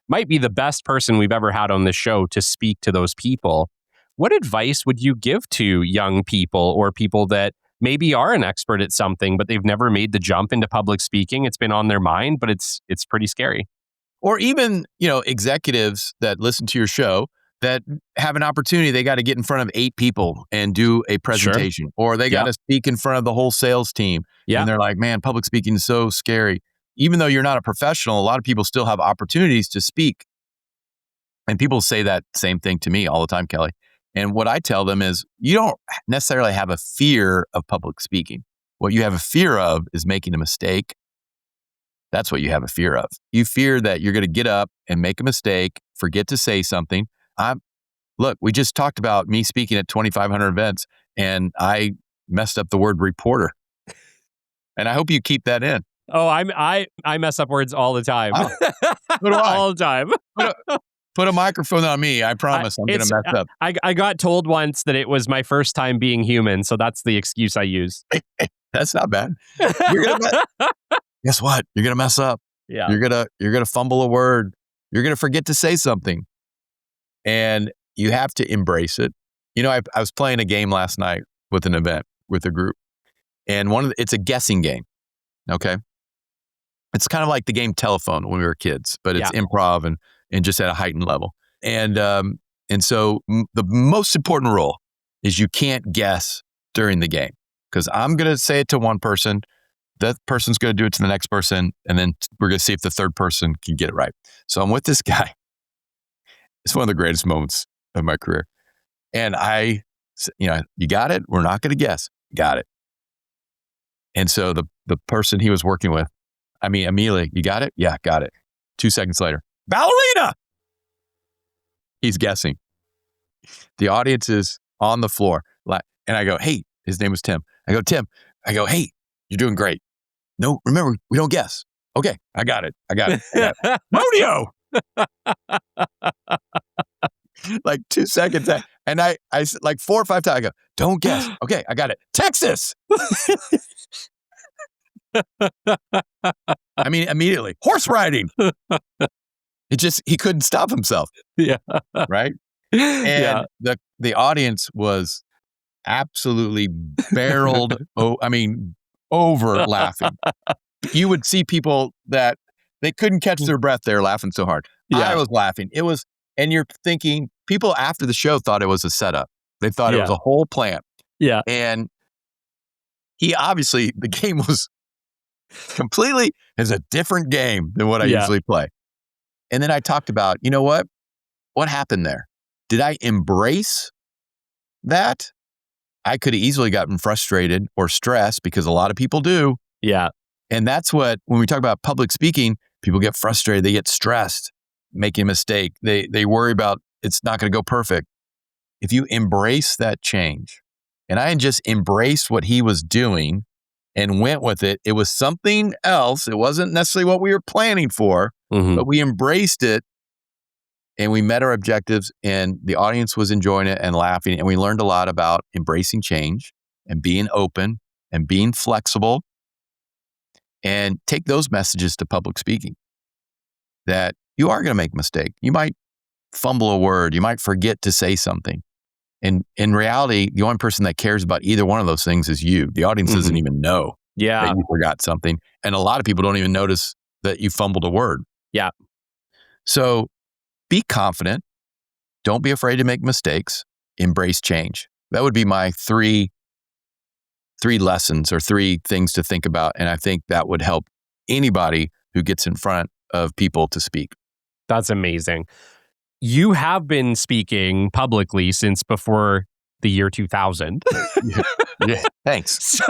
might be the best person we've ever had on this show to speak to those people. What advice would you give to young people or people that maybe are an expert at something, but they've never made the jump into public speaking? It's been on their mind, but it's pretty scary. Or even, executives that listen to your show that have an opportunity, they got to get in front of 8 people and do a presentation, or they got to speak in front of the whole sales team. And they're like, man, public speaking is so scary. Even though you're not a professional, a lot of people still have opportunities to speak. And people say that same thing to me all the time, Kelly. And what I tell them is, you don't necessarily have a fear of public speaking. What you have a fear of is making a mistake. That's what you have a fear of. You fear that you're going to get up and make a mistake, forget to say something. look, we just talked about me speaking at 2,500 events and I messed up the word reporter. And I hope you keep that in. Oh, I mess up words all the time. Oh, so do I. All the time. Put a microphone on me. I promise I'm going to mess up. I got told once that it was my first time being human, so that's the excuse I use. That's not bad. Guess what? You're going to mess up. Yeah. You're going to fumble a word. You're going to forget to say something. And you have to embrace it. You know, I was playing a game last night with an event with a group, and it's a guessing game. Okay. It's kind of like the game Telephone when we were kids, but it's improv and just at a heightened level. And so the most important rule is you can't guess during the game, because I'm going to say it to one person, that person's going to do it to the next person, and then we're going to see if the third person can get it right. So I'm with this guy. It's one of the greatest moments of my career. And you got it? We're not going to guess. Got it. And so the person he was working with, Amelia, you got it? Yeah, got it. 2 seconds later, ballerina! He's guessing. The audience is on the floor. And I go, hey, his name was Tim. I go, Tim. I go, hey, you're doing great. No, remember, we don't guess. Okay, I got it. Rodeo! Like 2 seconds. And I like 4 or 5 times, I go, don't guess. Okay, I got it. Texas! Immediately. Horse riding. He couldn't stop himself. Yeah. Right? And the audience was absolutely barreled, over laughing. You would see people that they couldn't catch their breath. They were laughing so hard. Yeah. I was laughing. And you're thinking, people after the show thought it was a setup. They thought it was a whole plan. Yeah. And the game was completely is a different game than what I usually play. And then I talked about, you know what happened there? Did I embrace that? I could have easily gotten frustrated or stressed, because a lot of people do. Yeah. And that's when we talk about public speaking, people get frustrated. They get stressed, making a mistake. They worry about it's not going to go perfect. If you embrace that change, and I just embraced what he was doing and went with it. It was something else. It wasn't necessarily what we were planning for, but we embraced it and we met our objectives, and the audience was enjoying it and laughing. And we learned a lot about embracing change and being open and being flexible, and take those messages to public speaking, that you are going to make a mistake. You might fumble a word. You might forget to say something. And in reality, the only person that cares about either one of those things is you. The audience doesn't even know that you forgot something. And a lot of people don't even notice that you fumbled a word. Yeah. So be confident. Don't be afraid to make mistakes. Embrace change. That would be my three lessons or 3 things to think about. And I think that would help anybody who gets in front of people to speak. That's amazing. You have been speaking publicly since before the year 2000. Yeah. Thanks.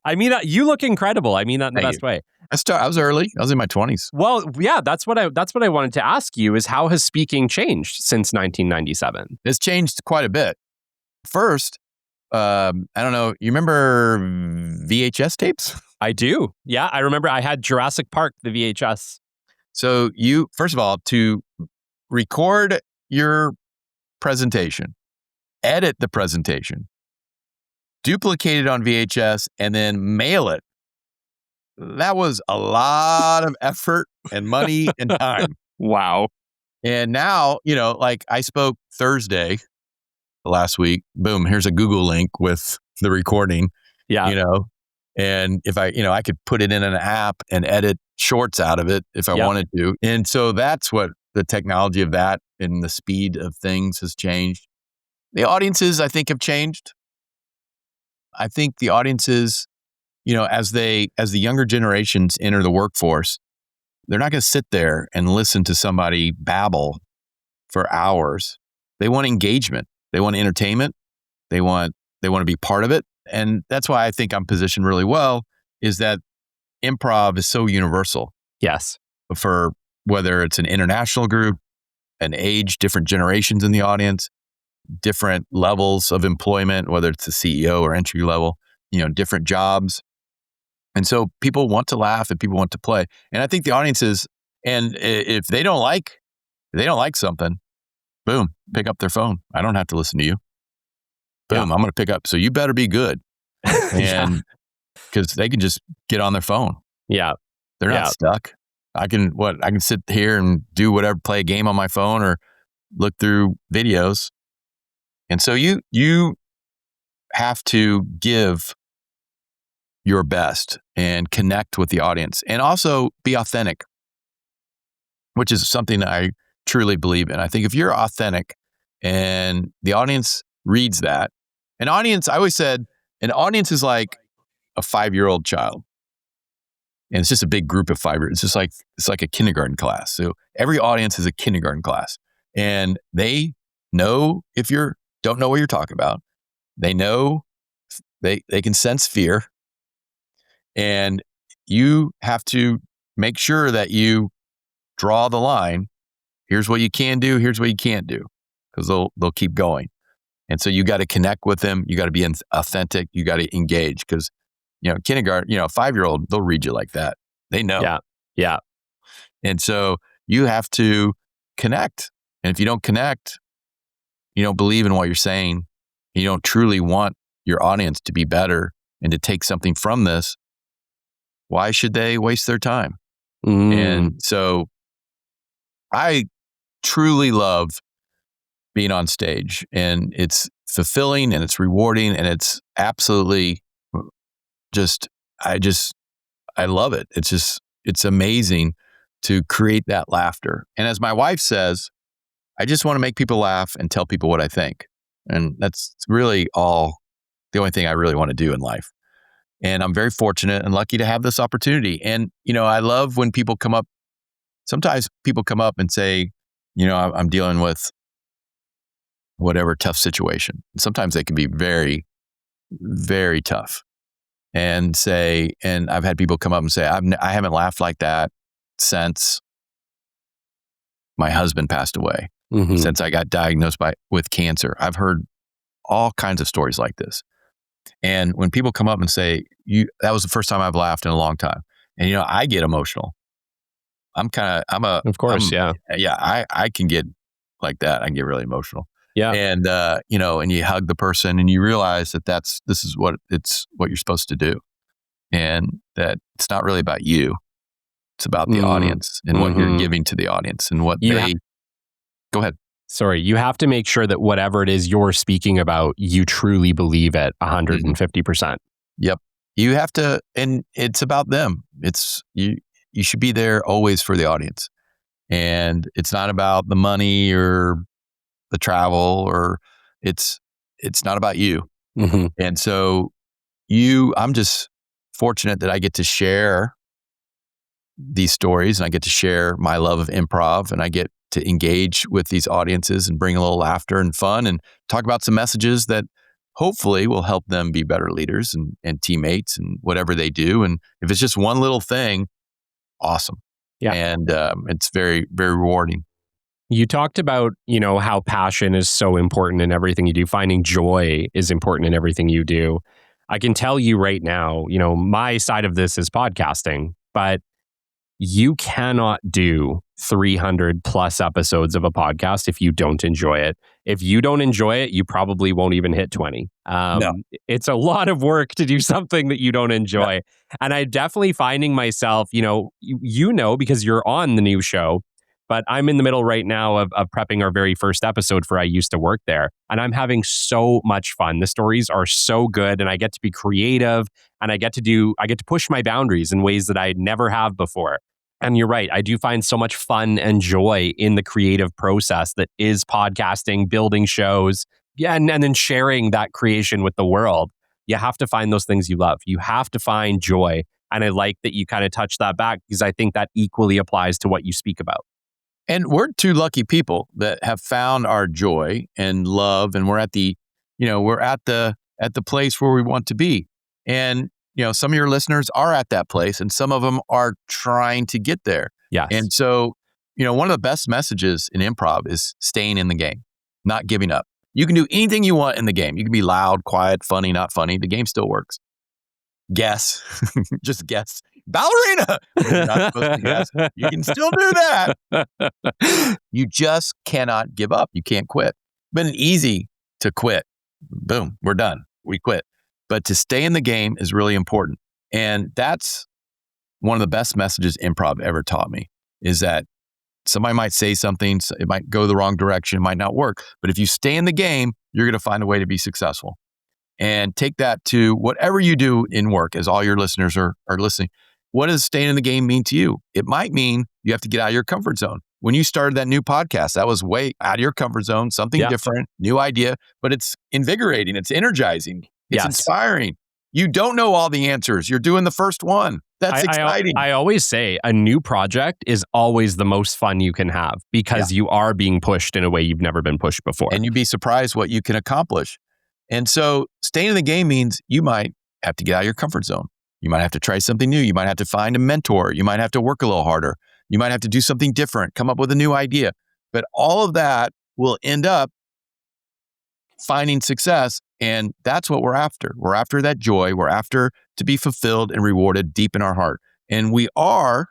You look incredible. I mean that in the best way. I was early. I was in my 20s. Well, yeah, that's what I wanted to ask you, is how has speaking changed since 1997? It's changed quite a bit. First, I don't know, you remember VHS tapes? I do. Yeah, I remember I had Jurassic Park, the VHS. So first of all, to record your presentation, edit the presentation, duplicate it on VHS, and then mail it. That was a lot of effort and money and time. Wow. And now, like I spoke Thursday last week, boom, here's a Google link with the recording. Yeah. And if I could put it in an app and edit shorts out of it if I wanted to. And so that's what the technology of that and the speed of things has changed. The audiences, I think, have changed. I think the audiences, as the younger generations enter the workforce, they're not going to sit there and listen to somebody babble for hours. They want engagement. They want entertainment. They want to be part of it. And that's why I think I'm positioned really well, is that improv is so universal. Yes. For whether it's an international group, an age, different generations in the audience, different levels of employment, whether it's the CEO or entry level, different jobs. And so people want to laugh and people want to play. And I think the audiences, and if they don't like something, boom, pick up their phone. I don't have to listen to you. Boom, I'm going to pick up. So you better be good. And because they can just get on their phone. Yeah. They're not stuck. I can sit here and do whatever, play a game on my phone or look through videos. And so you have to give your best and connect with the audience and also be authentic, which is something that I truly believe in. I think if you're authentic and the audience reads that, I always said, an audience is like a 5-year-old child. And it's just a big group of 5-year-olds. It's like a kindergarten class. So every audience is a kindergarten class. And they know if you don't know what you're talking about. They know they can sense fear. And you have to make sure that you draw the line. Here's what you can do. Here's what you can't do. Because they'll keep going. And so you got to connect with them. You got to be authentic. You got to engage because, kindergarten, a 5-year-old, they'll read you like that. They know. Yeah. Yeah. And so you have to connect. And if you don't connect, you don't believe in what you're saying, you don't truly want your audience to be better and to take something from this, why should they waste their time? And so I truly love being on stage, and it's fulfilling and it's rewarding and it's absolutely I love it. It's amazing to create that laughter. And as my wife says, I just want to make people laugh and tell people what I think. And that's really the only thing I really want to do in life. And I'm very fortunate and lucky to have this opportunity. And, I love when people come up. Sometimes people come up and say, I'm dealing with whatever tough situation. And sometimes they can be very, very tough. And I've had people come up and say, I haven't laughed like that since my husband passed away, since I got diagnosed with cancer. I've heard all kinds of stories like this. And when people come up and say, that was the first time I've laughed in a long time. And, I get emotional. I can get like that. I can get really emotional. Yeah. And, and you hug the person and you realize that this is what you're supposed to do. And that it's not really about you. It's about the audience and what you're giving to the audience and what go ahead. Sorry, you have to make sure that whatever it is you're speaking about, you truly believe it 150%. Yep. You have to, and it's about them. It's you should be there always for the audience. And it's not about the money or the travel or it's not about you. And so I'm just fortunate that I get to share these stories and I get to share my love of improv and I get to engage with these audiences and bring a little laughter and fun and talk about some messages that hopefully will help them be better leaders and teammates and whatever they do. And if it's just one little thing, awesome. Yeah. And it's very, very rewarding. You talked about, how passion is so important in everything you do. Finding joy is important in everything you do. I can tell you right now, my side of this is podcasting, but you cannot do 300 plus episodes of a podcast if you don't enjoy it. If you don't enjoy it, you probably won't even hit 20. No. It's a lot of work to do something that you don't enjoy. Yeah. And I'm definitely finding myself, because you're on the new show, but I'm in the middle right now of prepping our very first episode for I Used to Work There. And I'm having so much fun. The stories are so good and I get to be creative and I get to push my boundaries in ways that I never have before. And you're right. I do find so much fun and joy in the creative process that is podcasting, building shows, and then sharing that creation with the world. You have to find those things you love. You have to find joy. And I like that you kind of touched that back because I think that equally applies to what you speak about. And we're two lucky people that have found our joy and love, and we're at the place where we want to be. And some of your listeners are at that place, and some of them are trying to get there. Yes. And so one of the best messages in improv is staying in the game, not giving up. You can do anything you want in the game. You can be loud, quiet, funny, not funny. The game still works. Guess, just guess. Ballerina. You're not supposed to guess. You can still do that. You just cannot give up. You can't quit. It's been easy to quit. Boom, we're done. We quit. But to stay in the game is really important. And that's one of the best messages improv ever taught me, is that somebody might say something, it might go the wrong direction, it might not work. But if you stay in the game, you're going to find a way to be successful. And take that to whatever you do in work, as all your listeners are listening. What does staying in the game mean to you? It might mean you have to get out of your comfort zone. When you started that new podcast, that was way out of your comfort zone, something different, new idea, but it's invigorating, it's energizing, it's inspiring. You don't know all the answers. You're doing the first one. That's exciting. I always say a new project is always the most fun you can have, because you are being pushed in a way you've never been pushed before. And you'd be surprised what you can accomplish. And so staying in the game means you might have to get out of your comfort zone. You might have to try something new. You might have to find a mentor. You might have to work a little harder. You might have to do something different, come up with a new idea. But all of that will end up finding success. And that's what we're after. We're after that joy. We're after to be fulfilled and rewarded deep in our heart. And we are,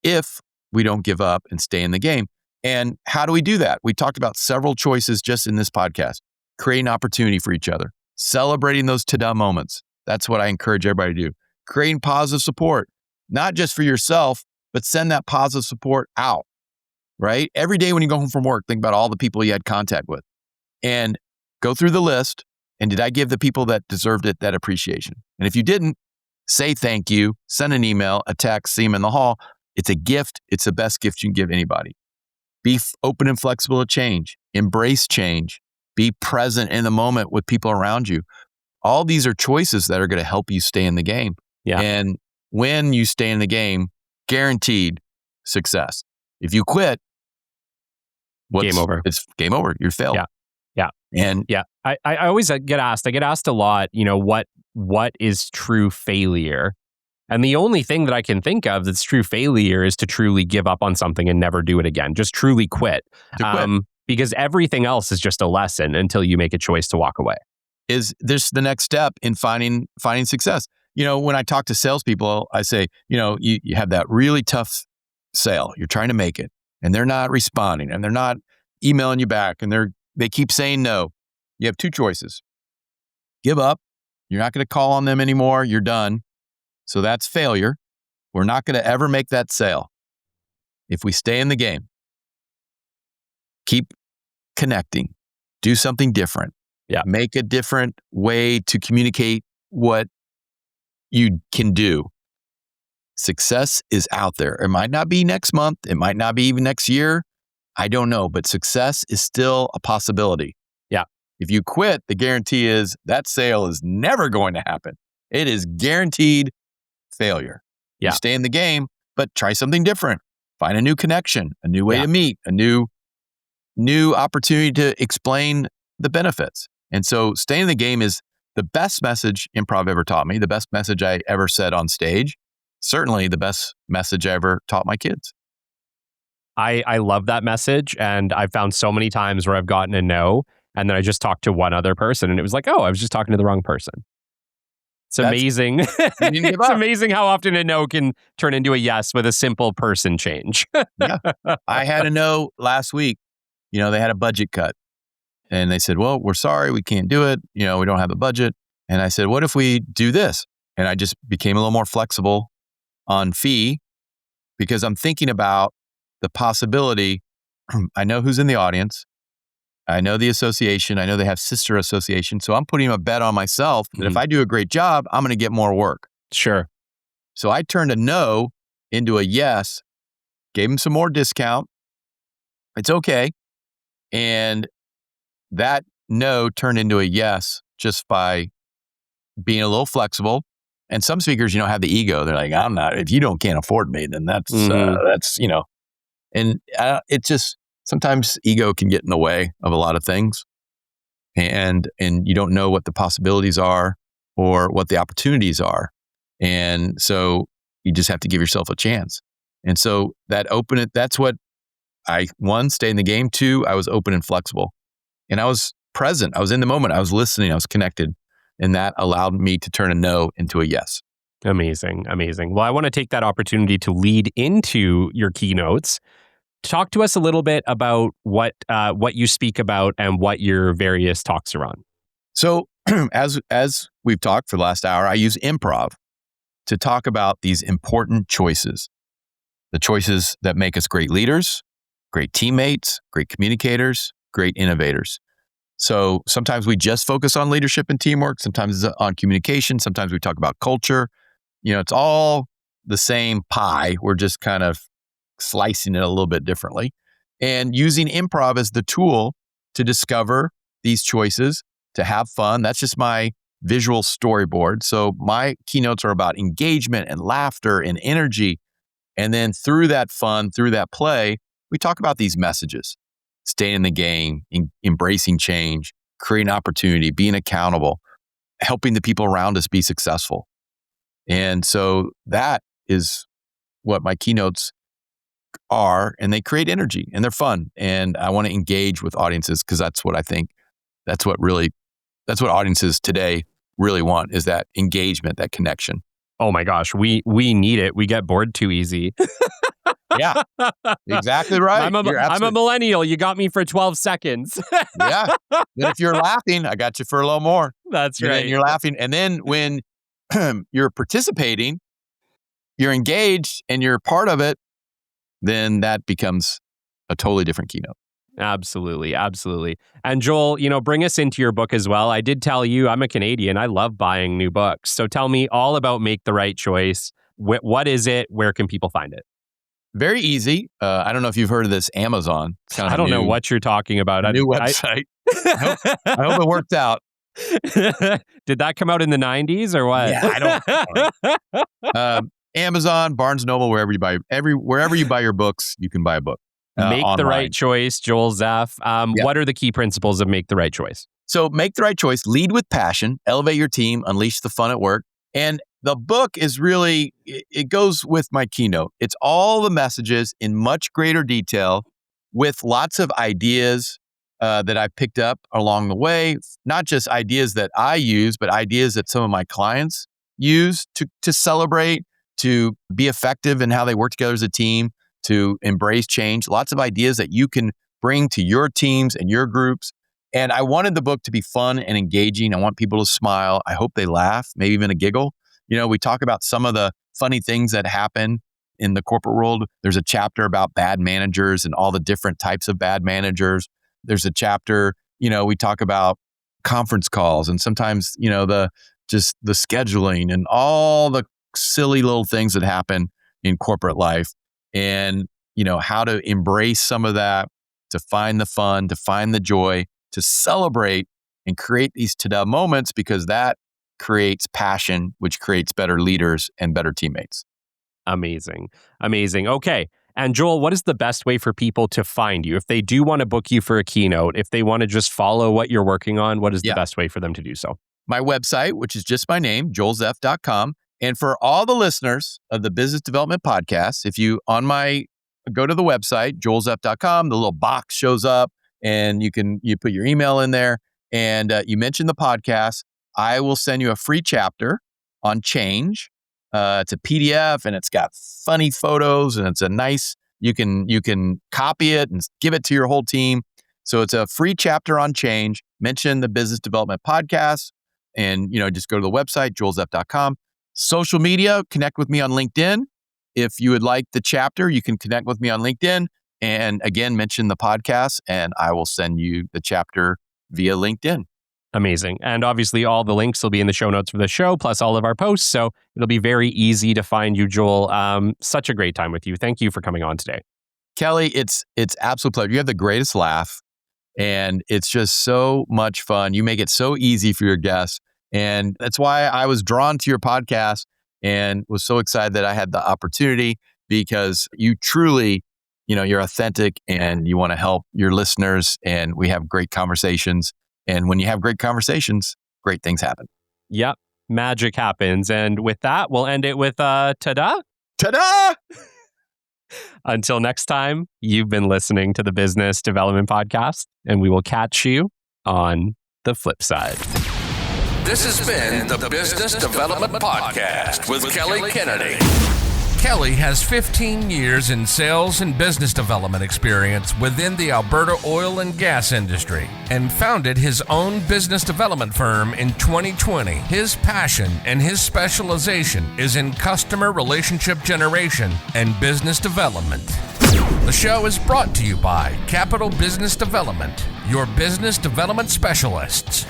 if we don't give up and stay in the game. And how do we do that? We talked about several choices just in this podcast. Creating opportunity for each other, celebrating those ta-da moments. That's what I encourage everybody to do. Creating positive support, not just for yourself, but send that positive support out, right? Every day when you go home from work, think about all the people you had contact with and go through the list. And did I give the people that deserved it that appreciation? And if you didn't, say thank you, send an email, a text, see them in the hall. It's a gift. It's the best gift you can give anybody. Be open and flexible to change. Embrace change. Be present in the moment with people around you. All these are choices that are going to help you stay in the game. Yeah. And when you stay in the game, guaranteed success. If you quit, game over. It's game over. You're failed. Yeah. Yeah. And I always get asked, I get asked a lot, what is true failure? And the only thing that I can think of that's true failure is to truly give up on something and never do it again. Just truly quit. Because everything else is just a lesson until you make a choice to walk away. Is this the next step in finding success? When I talk to salespeople, I say, you have that really tough sale. You're trying to make it and they're not responding and they're not emailing you back and they keep saying no. You have two choices. Give up. You're not going to call on them anymore. You're done. So that's failure. We're not going to ever make that sale. If we stay in the game, keep connecting, do something different. Yeah. Make a different way to communicate what you can do. Success is out there. It might not be next month. It might not be even next year. I don't know, but success is still a possibility. Yeah. If you quit, the guarantee is that sale is never going to happen. It is guaranteed failure. Yeah. You stay in the game, but try something different. Find a new connection, a new way to meet, a new opportunity to explain the benefits. And so staying in the game is the best message improv ever taught me, the best message I ever said on stage, certainly the best message I ever taught my kids. I love that message. And I've found so many times where I've gotten a no, and then I just talked to one other person and it was like, oh, I was just talking to the wrong person. It's amazing. It's amazing how often a no can turn into a yes with a simple person change. Yeah. I had a no last week. They had a budget cut and they said, well, we're sorry, we can't do it. We don't have a budget. And I said, what if we do this? And I just became a little more flexible on fee because I'm thinking about the possibility. I know who's in the audience. I know the association. I know they have sister association. So I'm putting a bet on myself that if I do a great job, I'm going to get more work. Sure. So I turned a no into a yes, gave him some more discount. It's okay. And that no turned into a yes just by being a little flexible. And some speakers, have the ego. They're like, I'm not, if you can't afford me, then that's, and it's just, sometimes ego can get in the way of a lot of things. And you don't know what the possibilities are or what the opportunities are. And so you just have to give yourself a chance. And so that's what I, one, stayed in the game. Two, I was open and flexible. And I was present. I was in the moment. I was listening. I was connected. And that allowed me to turn a no into a yes. Amazing. Amazing. Well, I want to take that opportunity to lead into your keynotes. Talk to us a little bit about what you speak about and what your various talks are on. So as we've talked for the last hour, I use improv to talk about these important choices, the choices that make us great leaders, great teammates, great communicators, great innovators. So sometimes we just focus on leadership and teamwork. Sometimes it's on communication. Sometimes we talk about culture. It's all the same pie. We're just kind of slicing it a little bit differently and using improv as the tool to discover these choices, to have fun. That's just my visual storyboard. So my keynotes are about engagement and laughter and energy. And then through that fun, through that play, we talk about these messages: staying in the game, embracing change, creating opportunity, being accountable, helping the people around us be successful. And so that is what my keynotes are, and they create energy and they're fun. And I want to engage with audiences because that's what I think, that's what audiences today really want, is that engagement, that connection. Oh my gosh, we need it. We get bored too easy. Yeah, exactly right. I'm a millennial. You got me for 12 seconds. Yeah. Then if you're laughing, I got you for a little more. That's right. And you're laughing. And then when you're participating, you're engaged and you're part of it, then that becomes a totally different keynote. Absolutely. Absolutely. And Joel, bring us into your book as well. I did tell you I'm a Canadian. I love buying new books. So tell me all about Make the Right Choice. What is it? Where can people find it? Very easy. I don't know if you've heard of this Amazon. It's kind of I don't know what you're talking about. New website. I hope it worked out. Did that come out in the 90s or what? Yeah, I don't. Amazon, Barnes & Noble, wherever you buy your books, you can buy a book. Make online. the Right Choice, Joel Zeff. What are the key principles of Make the Right Choice? So make the right choice, lead with passion, elevate your team, unleash the fun at work. And the book is really, it goes with my keynote. It's all the messages in much greater detail with lots of ideas that I picked up along the way, not just ideas that I use, but ideas that some of my clients use to celebrate, to be effective in how they work together as a team, to embrace change. Lots of ideas that you can bring to your teams and your groups. And I wanted the book to be fun and engaging. I want people to smile. I hope they laugh, maybe even a giggle. We talk about some of the funny things that happen in the corporate world. There's a chapter about bad managers and all the different types of bad managers. There's a chapter, we talk about conference calls and sometimes, the scheduling and all the silly little things that happen in corporate life, and, how to embrace some of that, to find the fun, to find the joy, to celebrate and create these ta-da moments, because that creates passion, which creates better leaders and better teammates. Amazing. Amazing. Okay. And Joel, what is the best way for people to find you? If they do want to book you for a keynote, if they want to just follow what you're working on, what is the best way for them to do so? My website, which is just my name, joelzeff.com. And for all the listeners of the Business Development Podcast, if you go to the website, joelzeff.com, the little box shows up and you put your email in there and you mention the podcast, I will send you a free chapter on change. It's a PDF and it's got funny photos and it's a nice, you can copy it and give it to your whole team. So it's a free chapter on change. Mention the Business Development Podcast and, just go to the website, joelzeff.com. Social media, connect with me on LinkedIn. If you would like the chapter, you can connect with me on LinkedIn. And again, mention the podcast and I will send you the chapter via LinkedIn. Amazing. And obviously all the links will be in the show notes for the show, plus all of our posts. So it'll be very easy to find you, Joel. Such a great time with you. Thank you for coming on today. Kelly, it's absolute pleasure. You have the greatest laugh and it's just so much fun. You make it so easy for your guests. And that's why I was drawn to your podcast and was so excited that I had the opportunity, because you truly, you're authentic and you want to help your listeners, and we have great conversations. And when you have great conversations, great things happen. Yep. Magic happens. And with that, we'll end it with ta-da. Ta-da! Until next time, you've been listening to the Business Development Podcast, and we will catch you on the flip side. This has been the Business Development Podcast with Kelly Kennedy. Kelly has 15 years in sales and business development experience within the Alberta oil and gas industry and founded his own business development firm in 2020. His passion and his specialization is in customer relationship generation and business development. The show is brought to you by Capital Business Development, your business development specialists.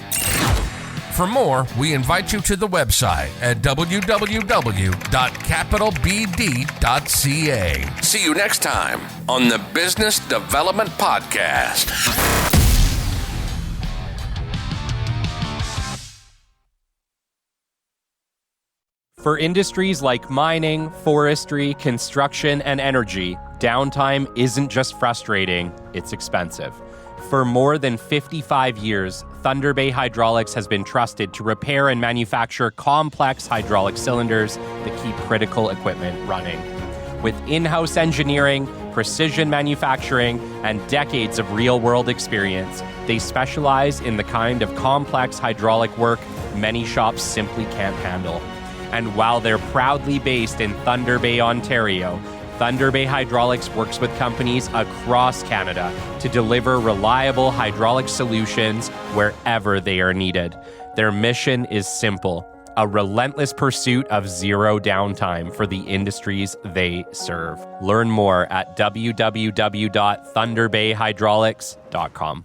For more, we invite you to the website at www.capitalbd.ca. See you next time on the Business Development Podcast. For industries like mining, forestry, construction, and energy, downtime isn't just frustrating, it's expensive. For more than 55 years, Thunder Bay Hydraulics has been trusted to repair and manufacture complex hydraulic cylinders that keep critical equipment running. With in-house engineering, precision manufacturing, and decades of real-world experience, they specialize in the kind of complex hydraulic work many shops simply can't handle. And while they're proudly based in Thunder Bay, Ontario, Thunder Bay Hydraulics works with companies across Canada to deliver reliable hydraulic solutions wherever they are needed. Their mission is simple: a relentless pursuit of zero downtime for the industries they serve. Learn more at www.thunderbayhydraulics.com.